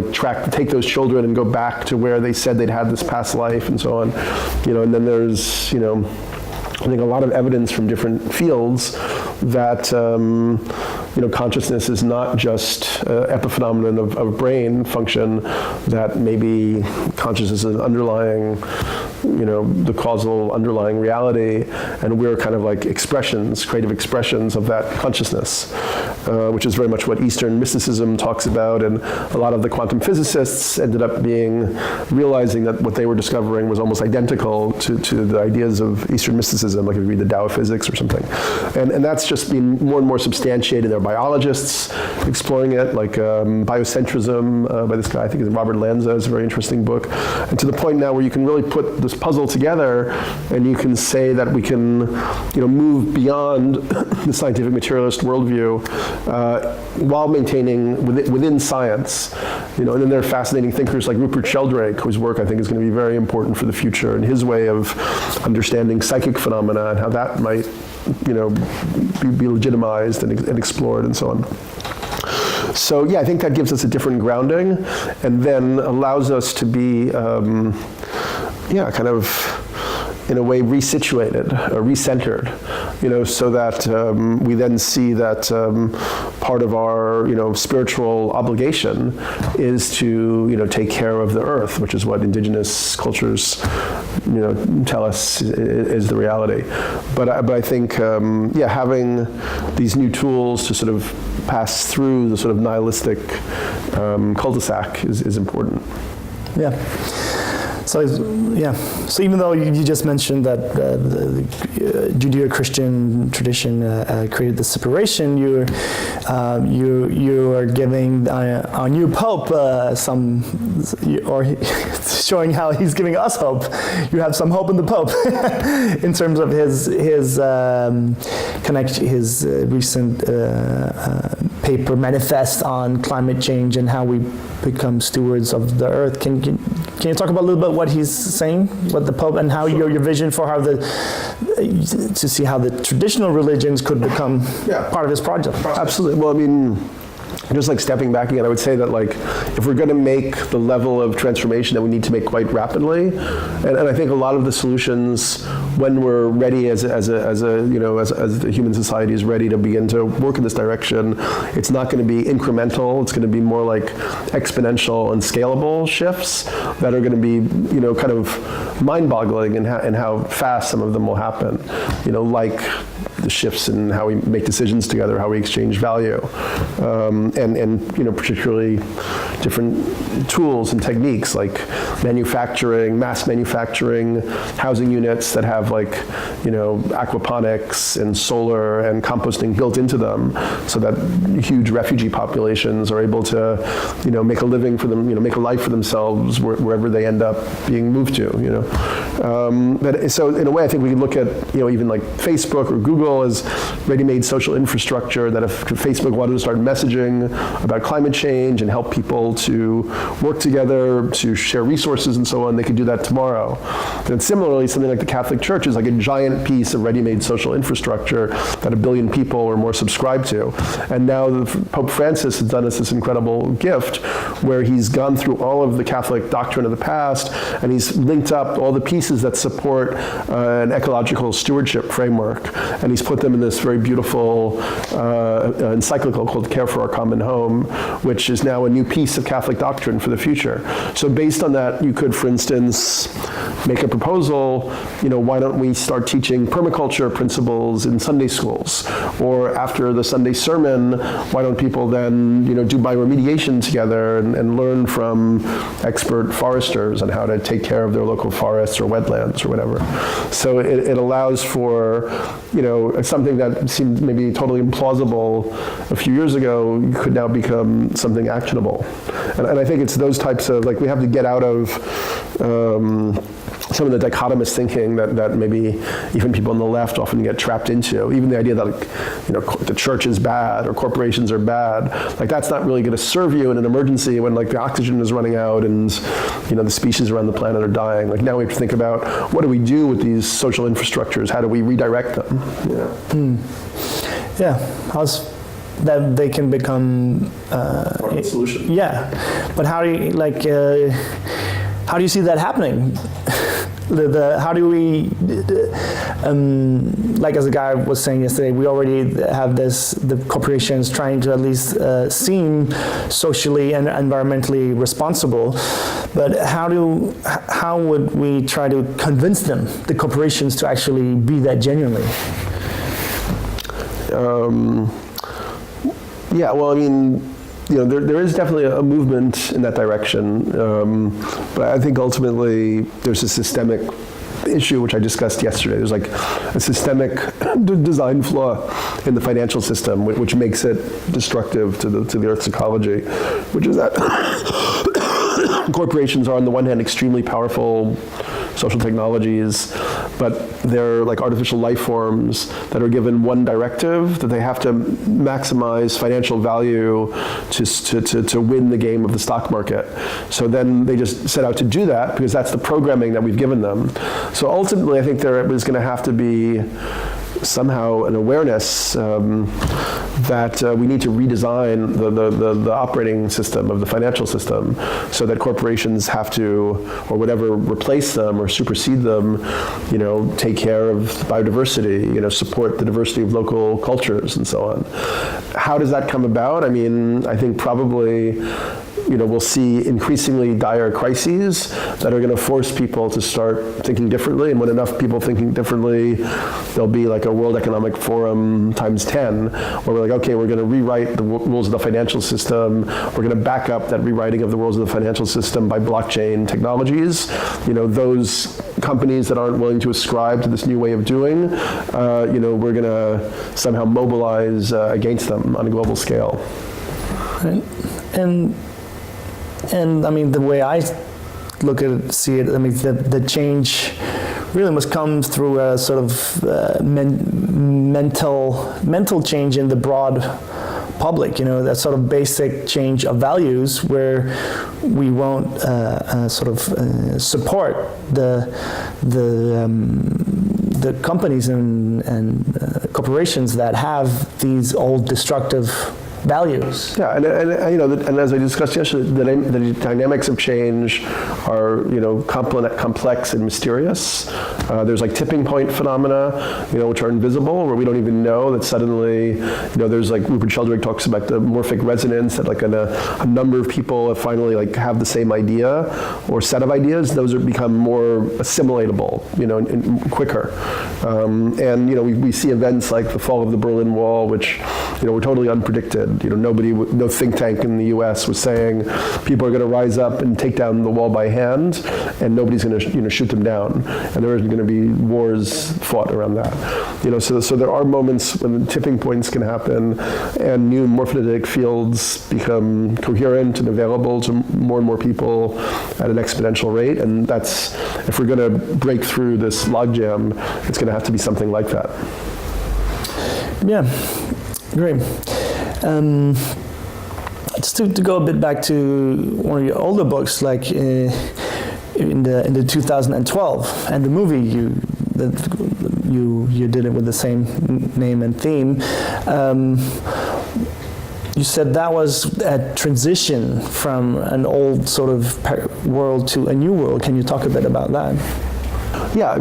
take those children and go back to where they said they'd had this past life and so on. And then there's, I think a lot of evidence from different fields that consciousness is not just epiphenomenon of brain function, that maybe consciousness is an underlying, the causal underlying reality, and we're kind of like expressions, creative expressions of that consciousness, which is very much what Eastern mysticism talks about, and a lot of the quantum physicists ended up realizing that what they were discovering was almost identical to the ideas of Eastern mysticism, like if you read the Tao of Physics or something. And that's just been more and more substantiated. There are biologists exploring it, like Biocentrism by this guy, I think it's Robert Lanza, is a very interesting book. And to the point now where you can really put this puzzle together, and you can say that we can move beyond the scientific materialist worldview while maintaining within science. And then there are fascinating thinkers like Rupert Sheldrake, whose work I think is going to be very important for the future, and his way of understanding psychic phenomena and how that might be legitimized and explored and so on. So yeah, I think that gives us a different grounding, and then allows us to be kind of in a way resituated, recentered, so that we then see that part of our spiritual obligation is to take care of the earth, which is what indigenous cultures tell us is the reality. But I think having these new tools to sort of pass through the sort of nihilistic cul-de-sac is important. Yeah. So even though you just mentioned that the Judeo-Christian tradition created the separation, you are giving our new Pope showing how he's giving us hope. You have some hope in the Pope in terms of his recent paper manifest on climate change and how we become stewards of the earth. Can you talk about a little bit what he's saying, what the Pope, and how your vision for how to see how the traditional religions could become part of his project? Absolutely. Well, I mean, just like stepping back again, I would say that like if we're going to make the level of transformation that we need to make quite rapidly, and I think a lot of the solutions, when we're ready as the human society is ready to begin to work in this direction, it's not going to be incremental. It's going to be more like exponential and scalable shifts that are going to be kind of mind-boggling in how fast some of them will happen. Like the shifts in how we make decisions together, how we exchange value. And particularly different tools and techniques like manufacturing, mass manufacturing, housing units that have like, aquaponics and solar and composting built into them, so that huge refugee populations are able to, make a living for them, make a life for themselves wherever they end up being moved to, But so in a way, I think we can look at, even like Facebook or Google as ready-made social infrastructure, that if Facebook wanted to start messaging about climate change and help people to work together, to share resources and so on, they could do that tomorrow. And similarly, something like the Catholic Church is like a giant piece of ready-made social infrastructure that 1 billion people or more subscribe to. And now Pope Francis has done us this incredible gift where he's gone through all of the Catholic doctrine of the past, and he's linked up all the pieces that support an ecological stewardship framework. And he's put them in this very beautiful encyclical called Care for Our Common Home, which is now a new piece of Catholic doctrine for the future. So based on that, you could, for instance, make a proposal, why don't we start teaching permaculture principles in Sunday schools? Or after the Sunday sermon, why don't people then, do bioremediation together and learn from expert foresters on how to take care of their local forests or wetlands or whatever. So it allows for, something that seemed maybe totally implausible a few years ago could now become something actionable. And I think it's those types of, like, we have to get out of some of the dichotomous thinking that maybe even people on the left often get trapped into. Even the idea that, the church is bad or corporations are bad, like that's not really going to serve you in an emergency when like the oxygen is running out and the species around the planet are dying. Like now we have to think about what do we do with these social infrastructures? How do we redirect them? Yeah, how's that they can become part of the solution. Yeah, but how do you how do you see that happening? How do we, like as a guy was saying yesterday, we already have the corporations trying to at least seem socially and environmentally responsible, but how would we try to convince them, the corporations, to actually be that genuinely? Yeah, well, I mean, there is definitely a movement in that direction, but I think ultimately there's a systemic issue which I discussed yesterday. There's like a systemic design flaw in the financial system which makes it destructive to the Earth's ecology, which is that corporations are on the one hand extremely powerful social technologies, but they're like artificial life forms that are given one directive, that they have to maximize financial value to win the game of the stock market. So then they just set out to do that because that's the programming that we've given them. So ultimately, I think there is going to have to be somehow an awareness that we need to redesign the operating system of the financial system so that corporations have to, or whatever, replace them or supersede them, take care of biodiversity, support the diversity of local cultures and so on. How does that come about? I mean, I think probably we'll see increasingly dire crises that are going to force people to start thinking differently. And when enough people thinking differently, there'll be like a World Economic Forum times 10, where we're like, okay, we're going to rewrite the rules of the financial system. We're going to back up that rewriting of the rules of the financial system by blockchain technologies. Those companies that aren't willing to ascribe to this new way of doing, we're going to somehow mobilize against them on a global scale. Right. And I mean, the way I look at it, see it, I mean, the change really must come through a sort of mental change in the broad public, that sort of basic change of values where we won't support the companies and corporations that have these old destructive values. Yeah, and as I discussed yesterday, the dynamics of change are complex and mysterious. There's like tipping point phenomena, which are invisible, where we don't even know that suddenly, there's like Rupert Sheldrake talks about the morphic resonance, that like a number of people have finally like have the same idea or set of ideas. Those are become more assimilatable, and quicker. We see events like the fall of the Berlin Wall, which were totally unpredicted. No think tank in the U.S. was saying people are going to rise up and take down the wall by hand, and nobody's going to shoot them down, and there are going to be wars fought around that. So there are moments when tipping points can happen, and new morphogenetic fields become coherent and available to more and more people at an exponential rate, and that's, if we're going to break through this logjam, it's going to have to be something like that. Yeah, great. Just to go a bit back to one of your older books, like in the 2012, and the movie you did it with the same name and theme. You said that was a transition from an old sort of world to a new world. Can you talk a bit about that? Yeah,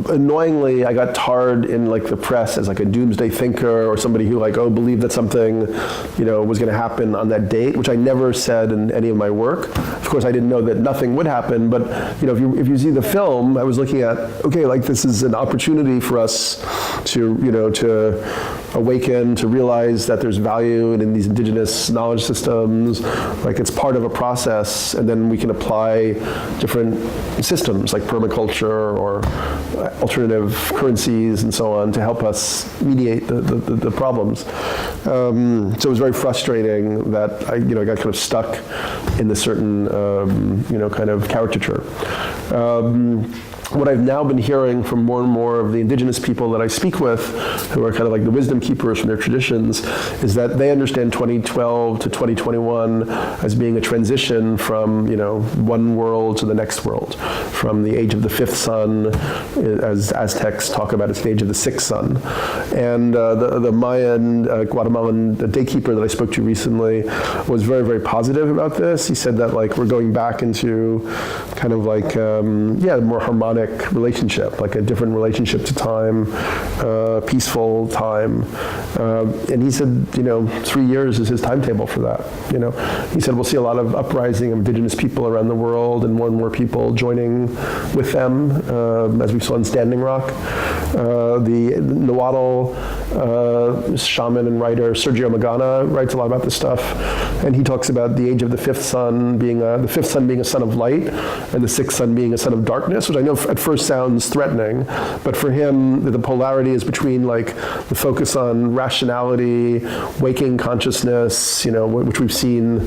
annoyingly, I got tarred in like the press as like a doomsday thinker or somebody who believed that something, was going to happen on that date, which I never said in any of my work. Of course, I didn't know that nothing would happen, but if you see the film, I was looking at, this is an opportunity for us to awaken, to realize that there's value in these indigenous knowledge systems, like it's part of a process, and then we can apply different systems like permaculture or alternative currencies and so on to help us mediate the problems. So it was very frustrating that I got kind of stuck in this certain kind of caricature. What I've now been hearing from more and more of the indigenous people that I speak with, who are kind of like the wisdom keepers from their traditions, is that they understand 2012 to 2021 as being a transition from, one world to the next world, from the age of the fifth sun, as Aztecs talk about it's the age of the sixth sun. And the Mayan Guatemalan daykeeper that I spoke to recently was very, very positive about this. He said that we're going back into kind of more harmonic relationship, like a different relationship to time, peaceful time. And he said, 3 years is his timetable for that. He said we'll see a lot of uprising of indigenous people around the world, and more people joining with them, as we saw in Standing Rock. The Nahuatl shaman and writer Sergio Magana writes a lot about this stuff, and he talks about the age of the fifth sun being a son of light, and the sixth sun being a son of darkness, which I know at first sounds threatening, but for him the polarity is between the focus on rationality, waking consciousness, which we've seen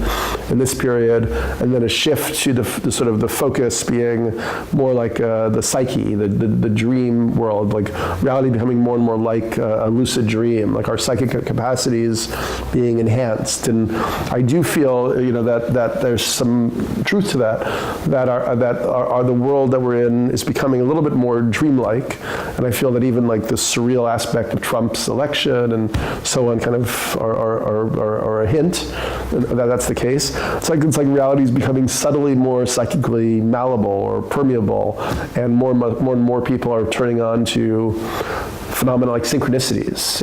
in this period, and then a shift to the sort of the focus being more like the psyche, the dream world, like reality becoming more and more like a lucid dream, like our psychic capacities being enhanced. And I do feel that there's some truth to that the world that we're in is becoming a little bit more dreamlike, and I feel that even the surreal aspect of Trump's election and so on kind of are a hint that that's the case. It's like reality is becoming subtly more psychically malleable or permeable, and more and more people are turning on to phenomena like synchronicities,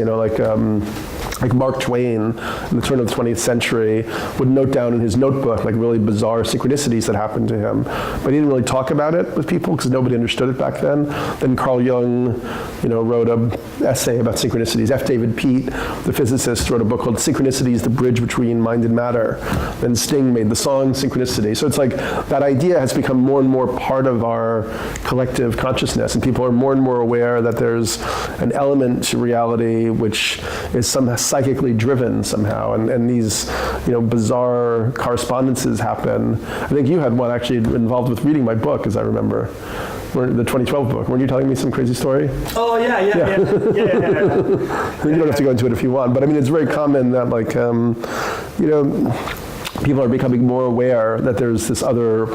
like Mark Twain in the turn of the 20th century would note down in his notebook really bizarre synchronicities that happened to him, but he didn't really talk about it with people because nobody understood it back then. Then Carl Jung, wrote an essay about synchronicities. F. David Pete, the physicist, wrote a book called Synchronicities, the Bridge Between Mind and Matter. Then Sting made the song Synchronicity. So it's like that idea has become more and more part of our collective consciousness, and people are more and more aware that there's an element to reality which is somehow psychically driven somehow, and these bizarre correspondences happen. I think you had one actually involved with reading my book, as I remember, the 2012 book. Weren't you telling me some crazy story? Oh, yeah. You don't have to go into it if you want, but I mean, it's very common that like, people are becoming more aware that there's this other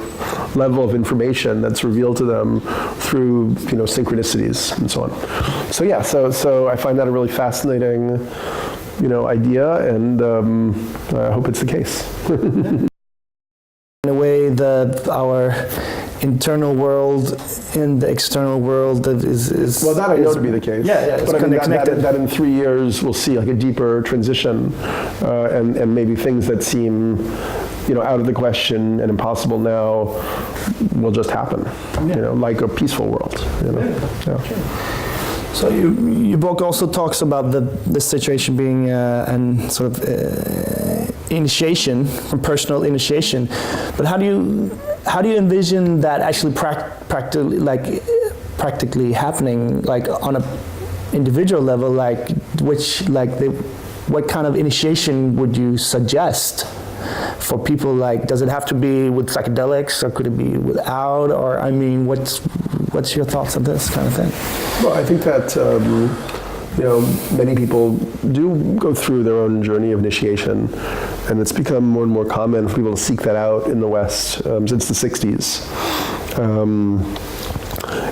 level of information that's revealed to them through, synchronicities and so on. So yeah, so I find that a really fascinating, idea, and I hope it's the case. In a way, our internal world and the external world is well, that I know to be the case. Yeah, it's but I mean, connected. that in 3 years we'll see like a deeper transition, and maybe things that seem, out of the question and impossible now will just happen. Like a peaceful world. Yeah. So your book also talks about the situation being an sort of initiation, from personal initiation, but how do you envision that actually practically happening, like on a individual level, what kind of initiation would you suggest for people? Like, does it have to be with psychedelics, or could it be without? Or I mean, what's your thoughts on this kind of thing? Well, I think that many people do go through their own journey of initiation, and it's become more and more common for people to seek that out in the West since the 60s.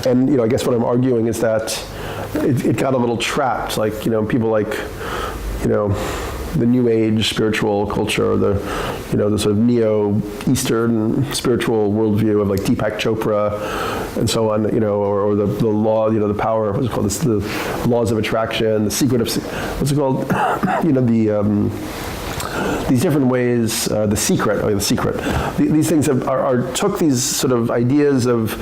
And I guess what I'm arguing is that it got a little trapped. Like people like the New Age spiritual culture, the sort of neo-Eastern spiritual worldview of like Deepak Chopra and so on, or the law, the power, what's it called, the laws of attraction, the secret of, what's it called, these different ways, the secret. These things took these sort of ideas of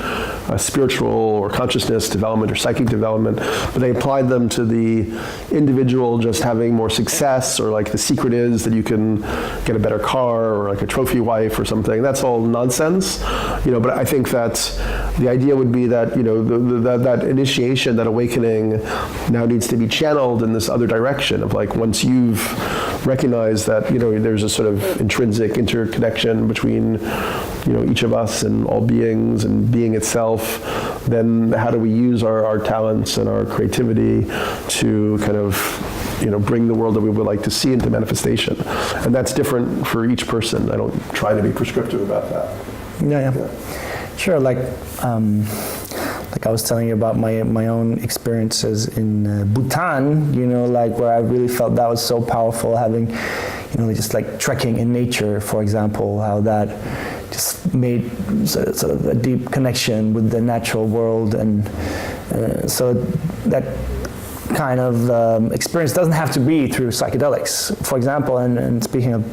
spiritual or consciousness development or psychic development, but they applied them to the individual just having more success, or like the secret is that you can get a better car or like a trophy wife or something. That's all nonsense, but I think that the idea would be that, that initiation, that awakening now needs to be channeled in this other direction of like, once you've recognized that, there's a sort of intrinsic interconnection between, each of us and all beings and being itself, then how do we use our talents and our creativity to kind of, bring the world that we would like to see into manifestation? And that's different for each person. I don't try to be prescriptive about that. Yeah. Sure, like I was telling you about my own experiences in Bhutan, where I really felt that was so powerful, having, just like trekking in nature, for example, how that just made sort of a deep connection with the natural world, and so that kind of experience doesn't have to be through psychedelics. For example, and speaking of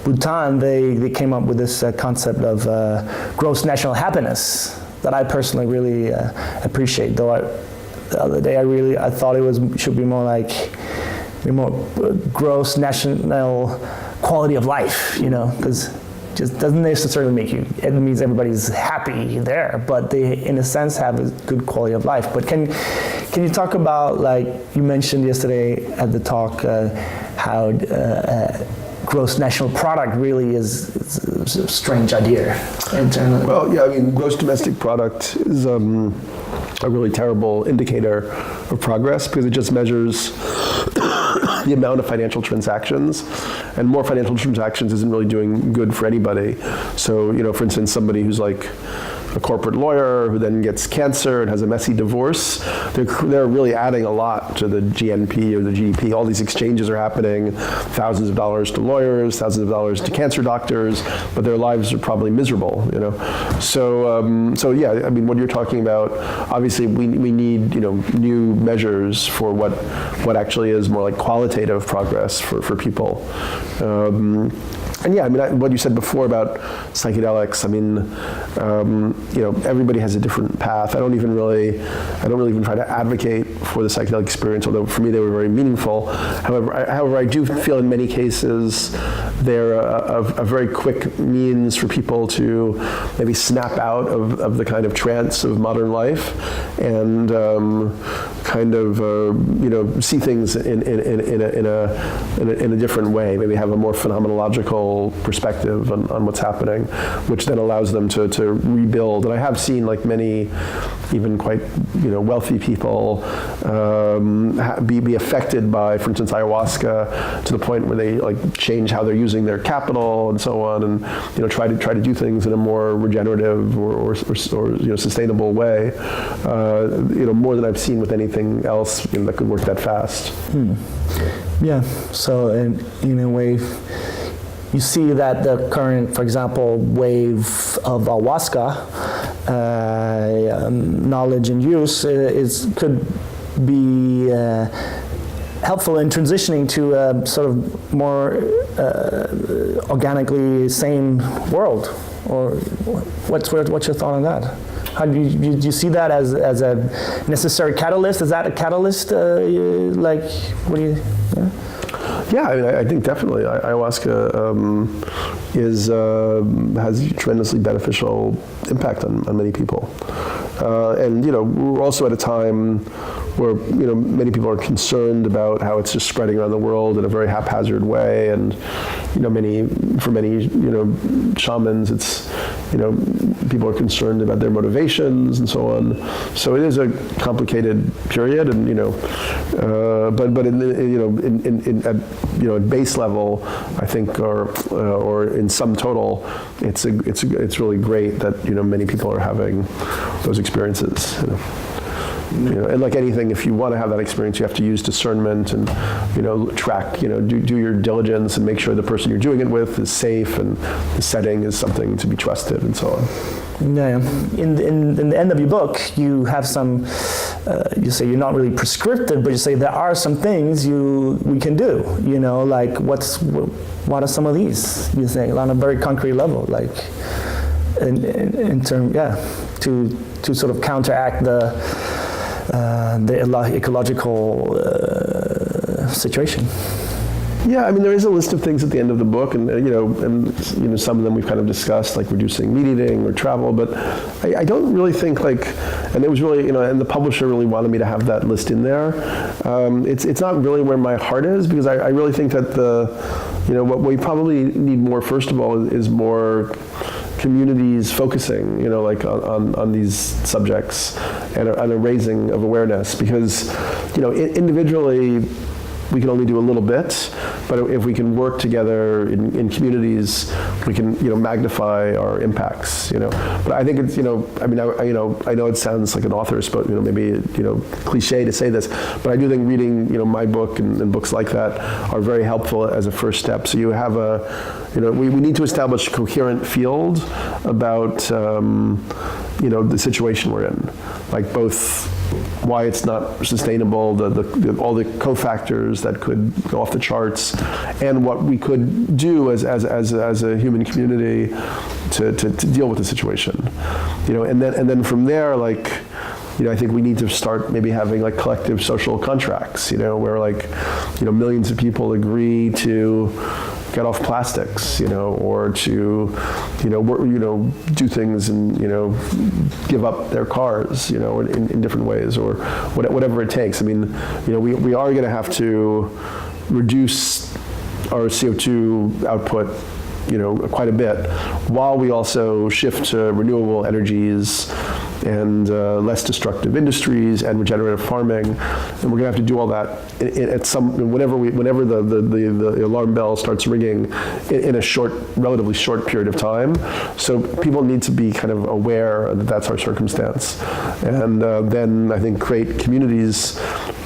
Bhutan, they came up with this concept of gross national happiness that I personally really appreciate. Though the other day I thought it should be more gross national quality of life, because just doesn't necessarily it means everybody's happy there, but they in a sense have a good quality of life. But can you talk about, like you mentioned yesterday at the talk, how gross national product really is a strange idea internally? Well, yeah, I mean, gross domestic product is a really terrible indicator of progress, because it just measures the amount of financial transactions, and more financial transactions isn't really doing good for anybody. So, for instance, somebody who's like a corporate lawyer who then gets cancer and has a messy divorce, they're really adding a lot to the GNP or the GDP. All these exchanges are happening, thousands of dollars to lawyers, thousands of dollars to cancer doctors, but their lives are probably miserable, So yeah, I mean, what you're talking about, obviously we need, new measures for what actually is more like qualitative progress for people. And yeah, I mean, what you said before about psychedelics, I mean, everybody has a different path. I don't really even try to advocate for the psychedelic experience, although for me they were very meaningful. However, I do feel in many cases they're a very quick means for people to maybe snap out of the kind of trance of modern life, and kind of see things in a different way, maybe have a more phenomenological perspective on what's happening, which then allows them to rebuild. And I have seen like many even quite wealthy people be affected by, for instance, ayahuasca, to the point where they like change how they're using their capital and so on, and try to do things in a more regenerative or sustainable way. More than I've seen with anything else that could work that fast. Yeah. So in a way, you see that the current, for example, wave of ayahuasca knowledge and use could be helpful in transitioning to a sort of more organically sane world. Or what's your thought on that? How do you see that as a necessary catalyst? Is that a catalyst? What do you? Yeah? Yeah, I mean, I think definitely ayahuasca has tremendously beneficial impact on many people. And we're also at a time where many people are concerned about how it's just spreading around the world in a very haphazard way, and for many shamans, it's people are concerned about their motivations and so on. So it is a complicated period, and but at base level, I think, or in sum total, it's really great that many people are having those experiences. And like anything, if you want to have that experience, you have to use discernment and, track, do your diligence and make sure the person you're doing it with is safe and the setting is something to be trusted and so on. Yeah. In the end of your book, you have some, you say you're not really prescriptive, but you say there are some things we can do, like what are some of these, you say, on a very concrete level, like in term, to sort of counteract the ecological situation. Yeah, I mean, there is a list of things at the end of the book, and some of them we've kind of discussed, like reducing meat eating or travel. But I don't really think and it was really, and the publisher really wanted me to have that list in there. It's not really where my heart is, because I really think that what we probably need more, first of all, is more communities focusing, on these subjects and a raising of awareness, because, individually we can only do a little bit, but if we can work together in communities, we can, magnify our impacts, But I think it's, I know it sounds like an author's, but maybe cliche to say this, but I do think reading, my book and books like that are very helpful as a first step. So you have we need to establish a coherent field about, the situation we're in, like both why it's not sustainable, all the cofactors that could go off the charts, and what we could do as a human community to deal with the situation, and then from there, I think we need to start maybe having like collective social contracts, where millions of people agree to get off plastics, or to, do things and, give up their cars, in different ways, or whatever it takes. I mean, we are going to have to reduce our CO2 output, quite a bit, while we also shift to renewable energies and less destructive industries and regenerative farming, and we're going to have to do all that whenever the alarm bell starts ringing in a relatively short period of time. So people need to be kind of aware that that's our circumstance, and then I think create communities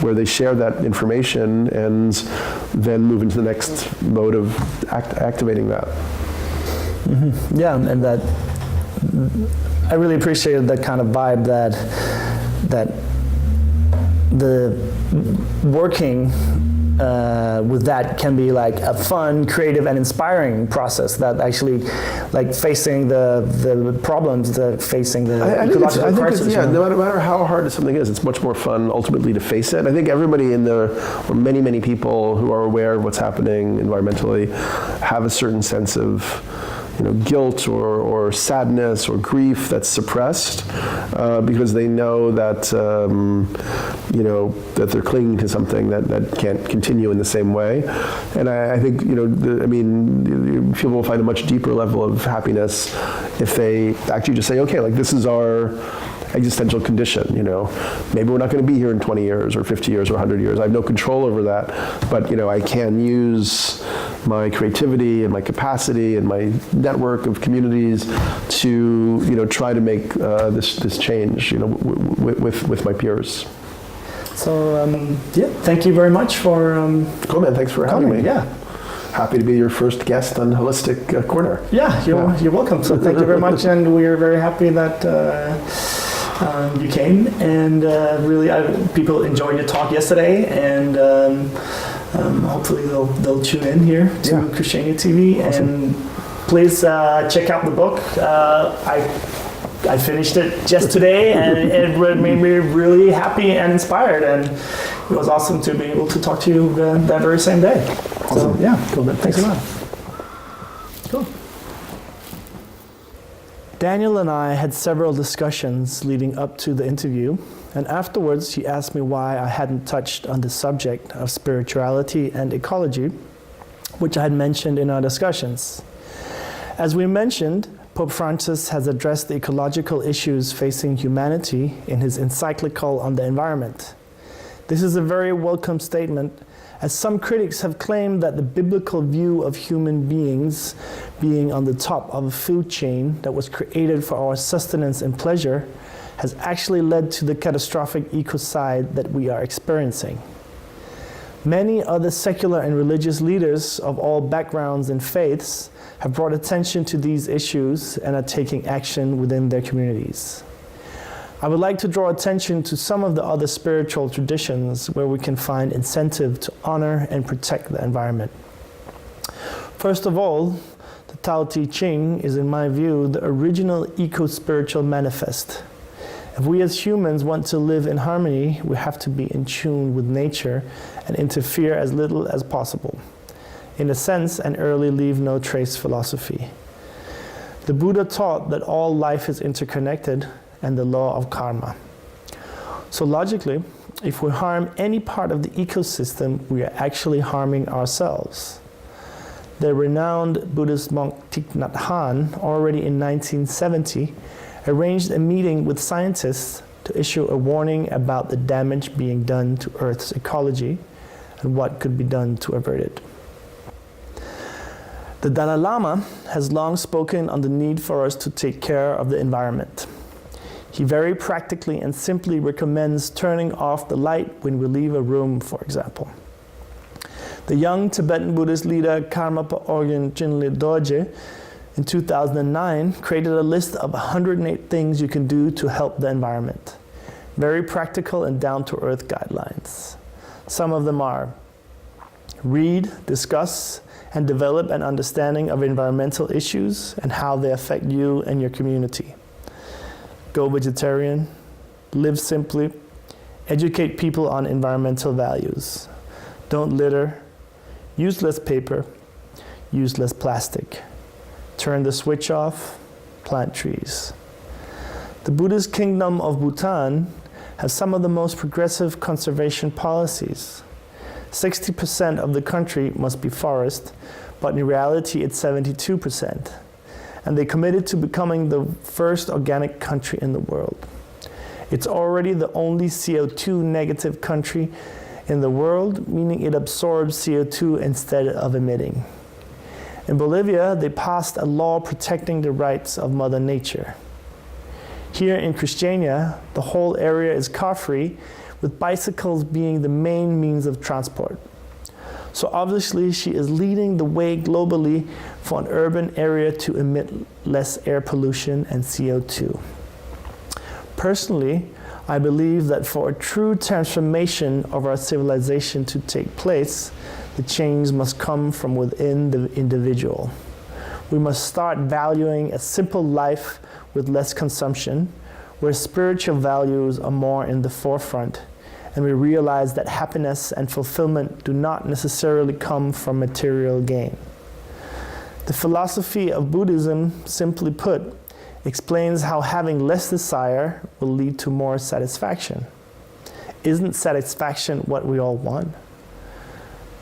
where they share that information and then move into the next mode of activating that. Mm-hmm. Yeah, and that. I really appreciated that kind of vibe that the working with that can be like a fun, creative, and inspiring process. That actually, like facing the problems, facing the ecological crisis. No matter how hard something is, it's much more fun ultimately to face it. I think everybody or many people who are aware of what's happening environmentally have a certain sense of guilt or sadness or grief that's suppressed because they know that that they're clinging to something that can't continue in the same way. And I think people will find a much deeper level of happiness if they actually just say, okay, like this is our existential condition, Maybe we're not going to be here in 20 years or 50 years or 100 years. I have no control over that, but I can use my creativity and my capacity and my network of communities to try to make this change with my peers. So thank you very much for cool, man. Thanks for having me. Yeah. Happy to be your first guest on Holistic Corner. Yeah, you're welcome. So thank you very much, and we are very happy that you came, and really people enjoyed your talk yesterday, and hopefully they'll tune in here to Christiania TV. Awesome. And please check out the book. I finished it just today, and it made me really happy and inspired, and it was awesome to be able to talk to you that very same day. Awesome. So, cool. Thanks a lot. Cool. Daniel and I had several discussions leading up to the interview, and afterwards he asked me why I hadn't touched on the subject of spirituality and ecology, which I had mentioned in our discussions. As we mentioned, Pope Francis has addressed the ecological issues facing humanity in his encyclical on the environment. This is a very welcome statement, as some critics have claimed that the biblical view of human beings being on the top of a food chain that was created for our sustenance and pleasure has actually led to the catastrophic ecocide that we are experiencing. Many other secular and religious leaders of all backgrounds and faiths have brought attention to these issues and are taking action within their communities. I would like to draw attention to some of the other spiritual traditions where we can find incentive to honor and protect the environment. First of all, the Tao Te Ching is, in my view, the original eco-spiritual manifest. If we as humans want to live in harmony, we have to be in tune with nature and interfere as little as possible. In a sense, an early leave no trace philosophy. The Buddha taught that all life is interconnected and the law of karma. So logically, if we harm any part of the ecosystem, we are actually harming ourselves. The renowned Buddhist monk Thich Nhat Hanh, already in 1970, arranged a meeting with scientists to issue a warning about the damage being done to Earth's ecology and what could be done to avert it. The Dalai Lama has long spoken on the need for us to take care of the environment. He very practically and simply recommends turning off the light when we leave a room, for example. The young Tibetan Buddhist leader Karmapa Orgen Jinle Dorje in 2009 created a list of 108 things you can do to help the environment. Very practical and down-to-earth guidelines. Some of them are: read, discuss, and develop an understanding of environmental issues and how they affect you and your community. Go vegetarian, live simply, educate people on environmental values. Don't litter, use less paper, use less plastic. Turn the switch off, plant trees. The Buddhist kingdom of Bhutan has some of the most progressive conservation policies. 60% of the country must be forest, but in reality it's 72%. And they committed to becoming the first organic country in the world. It's already the only CO2 negative country in the world, meaning it absorbs CO2 instead of emitting. In Bolivia, they passed a law protecting the rights of Mother Nature. Here in Christiania, the whole area is car-free, with bicycles being the main means of transport. So obviously she is leading the way globally for an urban area to emit less air pollution and CO2. Personally, I believe that for a true transformation of our civilization to take place, the change must come from within the individual. We must start valuing a simple life with less consumption, where spiritual values are more in the forefront, and we realize that happiness and fulfillment do not necessarily come from material gain. The philosophy of Buddhism, simply put, explains how having less desire will lead to more satisfaction. Isn't satisfaction what we all want?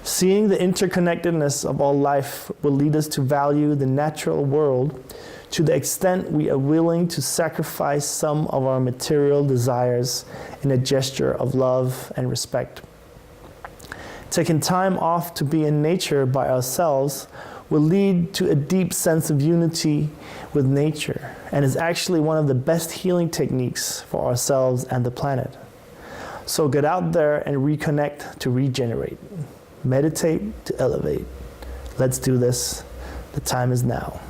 Seeing the interconnectedness of all life will lead us to value the natural world to the extent we are willing to sacrifice some of our material desires in a gesture of love and respect. Taking time off to be in nature by ourselves will lead to a deep sense of unity with nature and is actually one of the best healing techniques for ourselves and the planet. So get out there and reconnect to regenerate. Meditate to elevate. Let's do this. The time is now.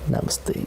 Namaste.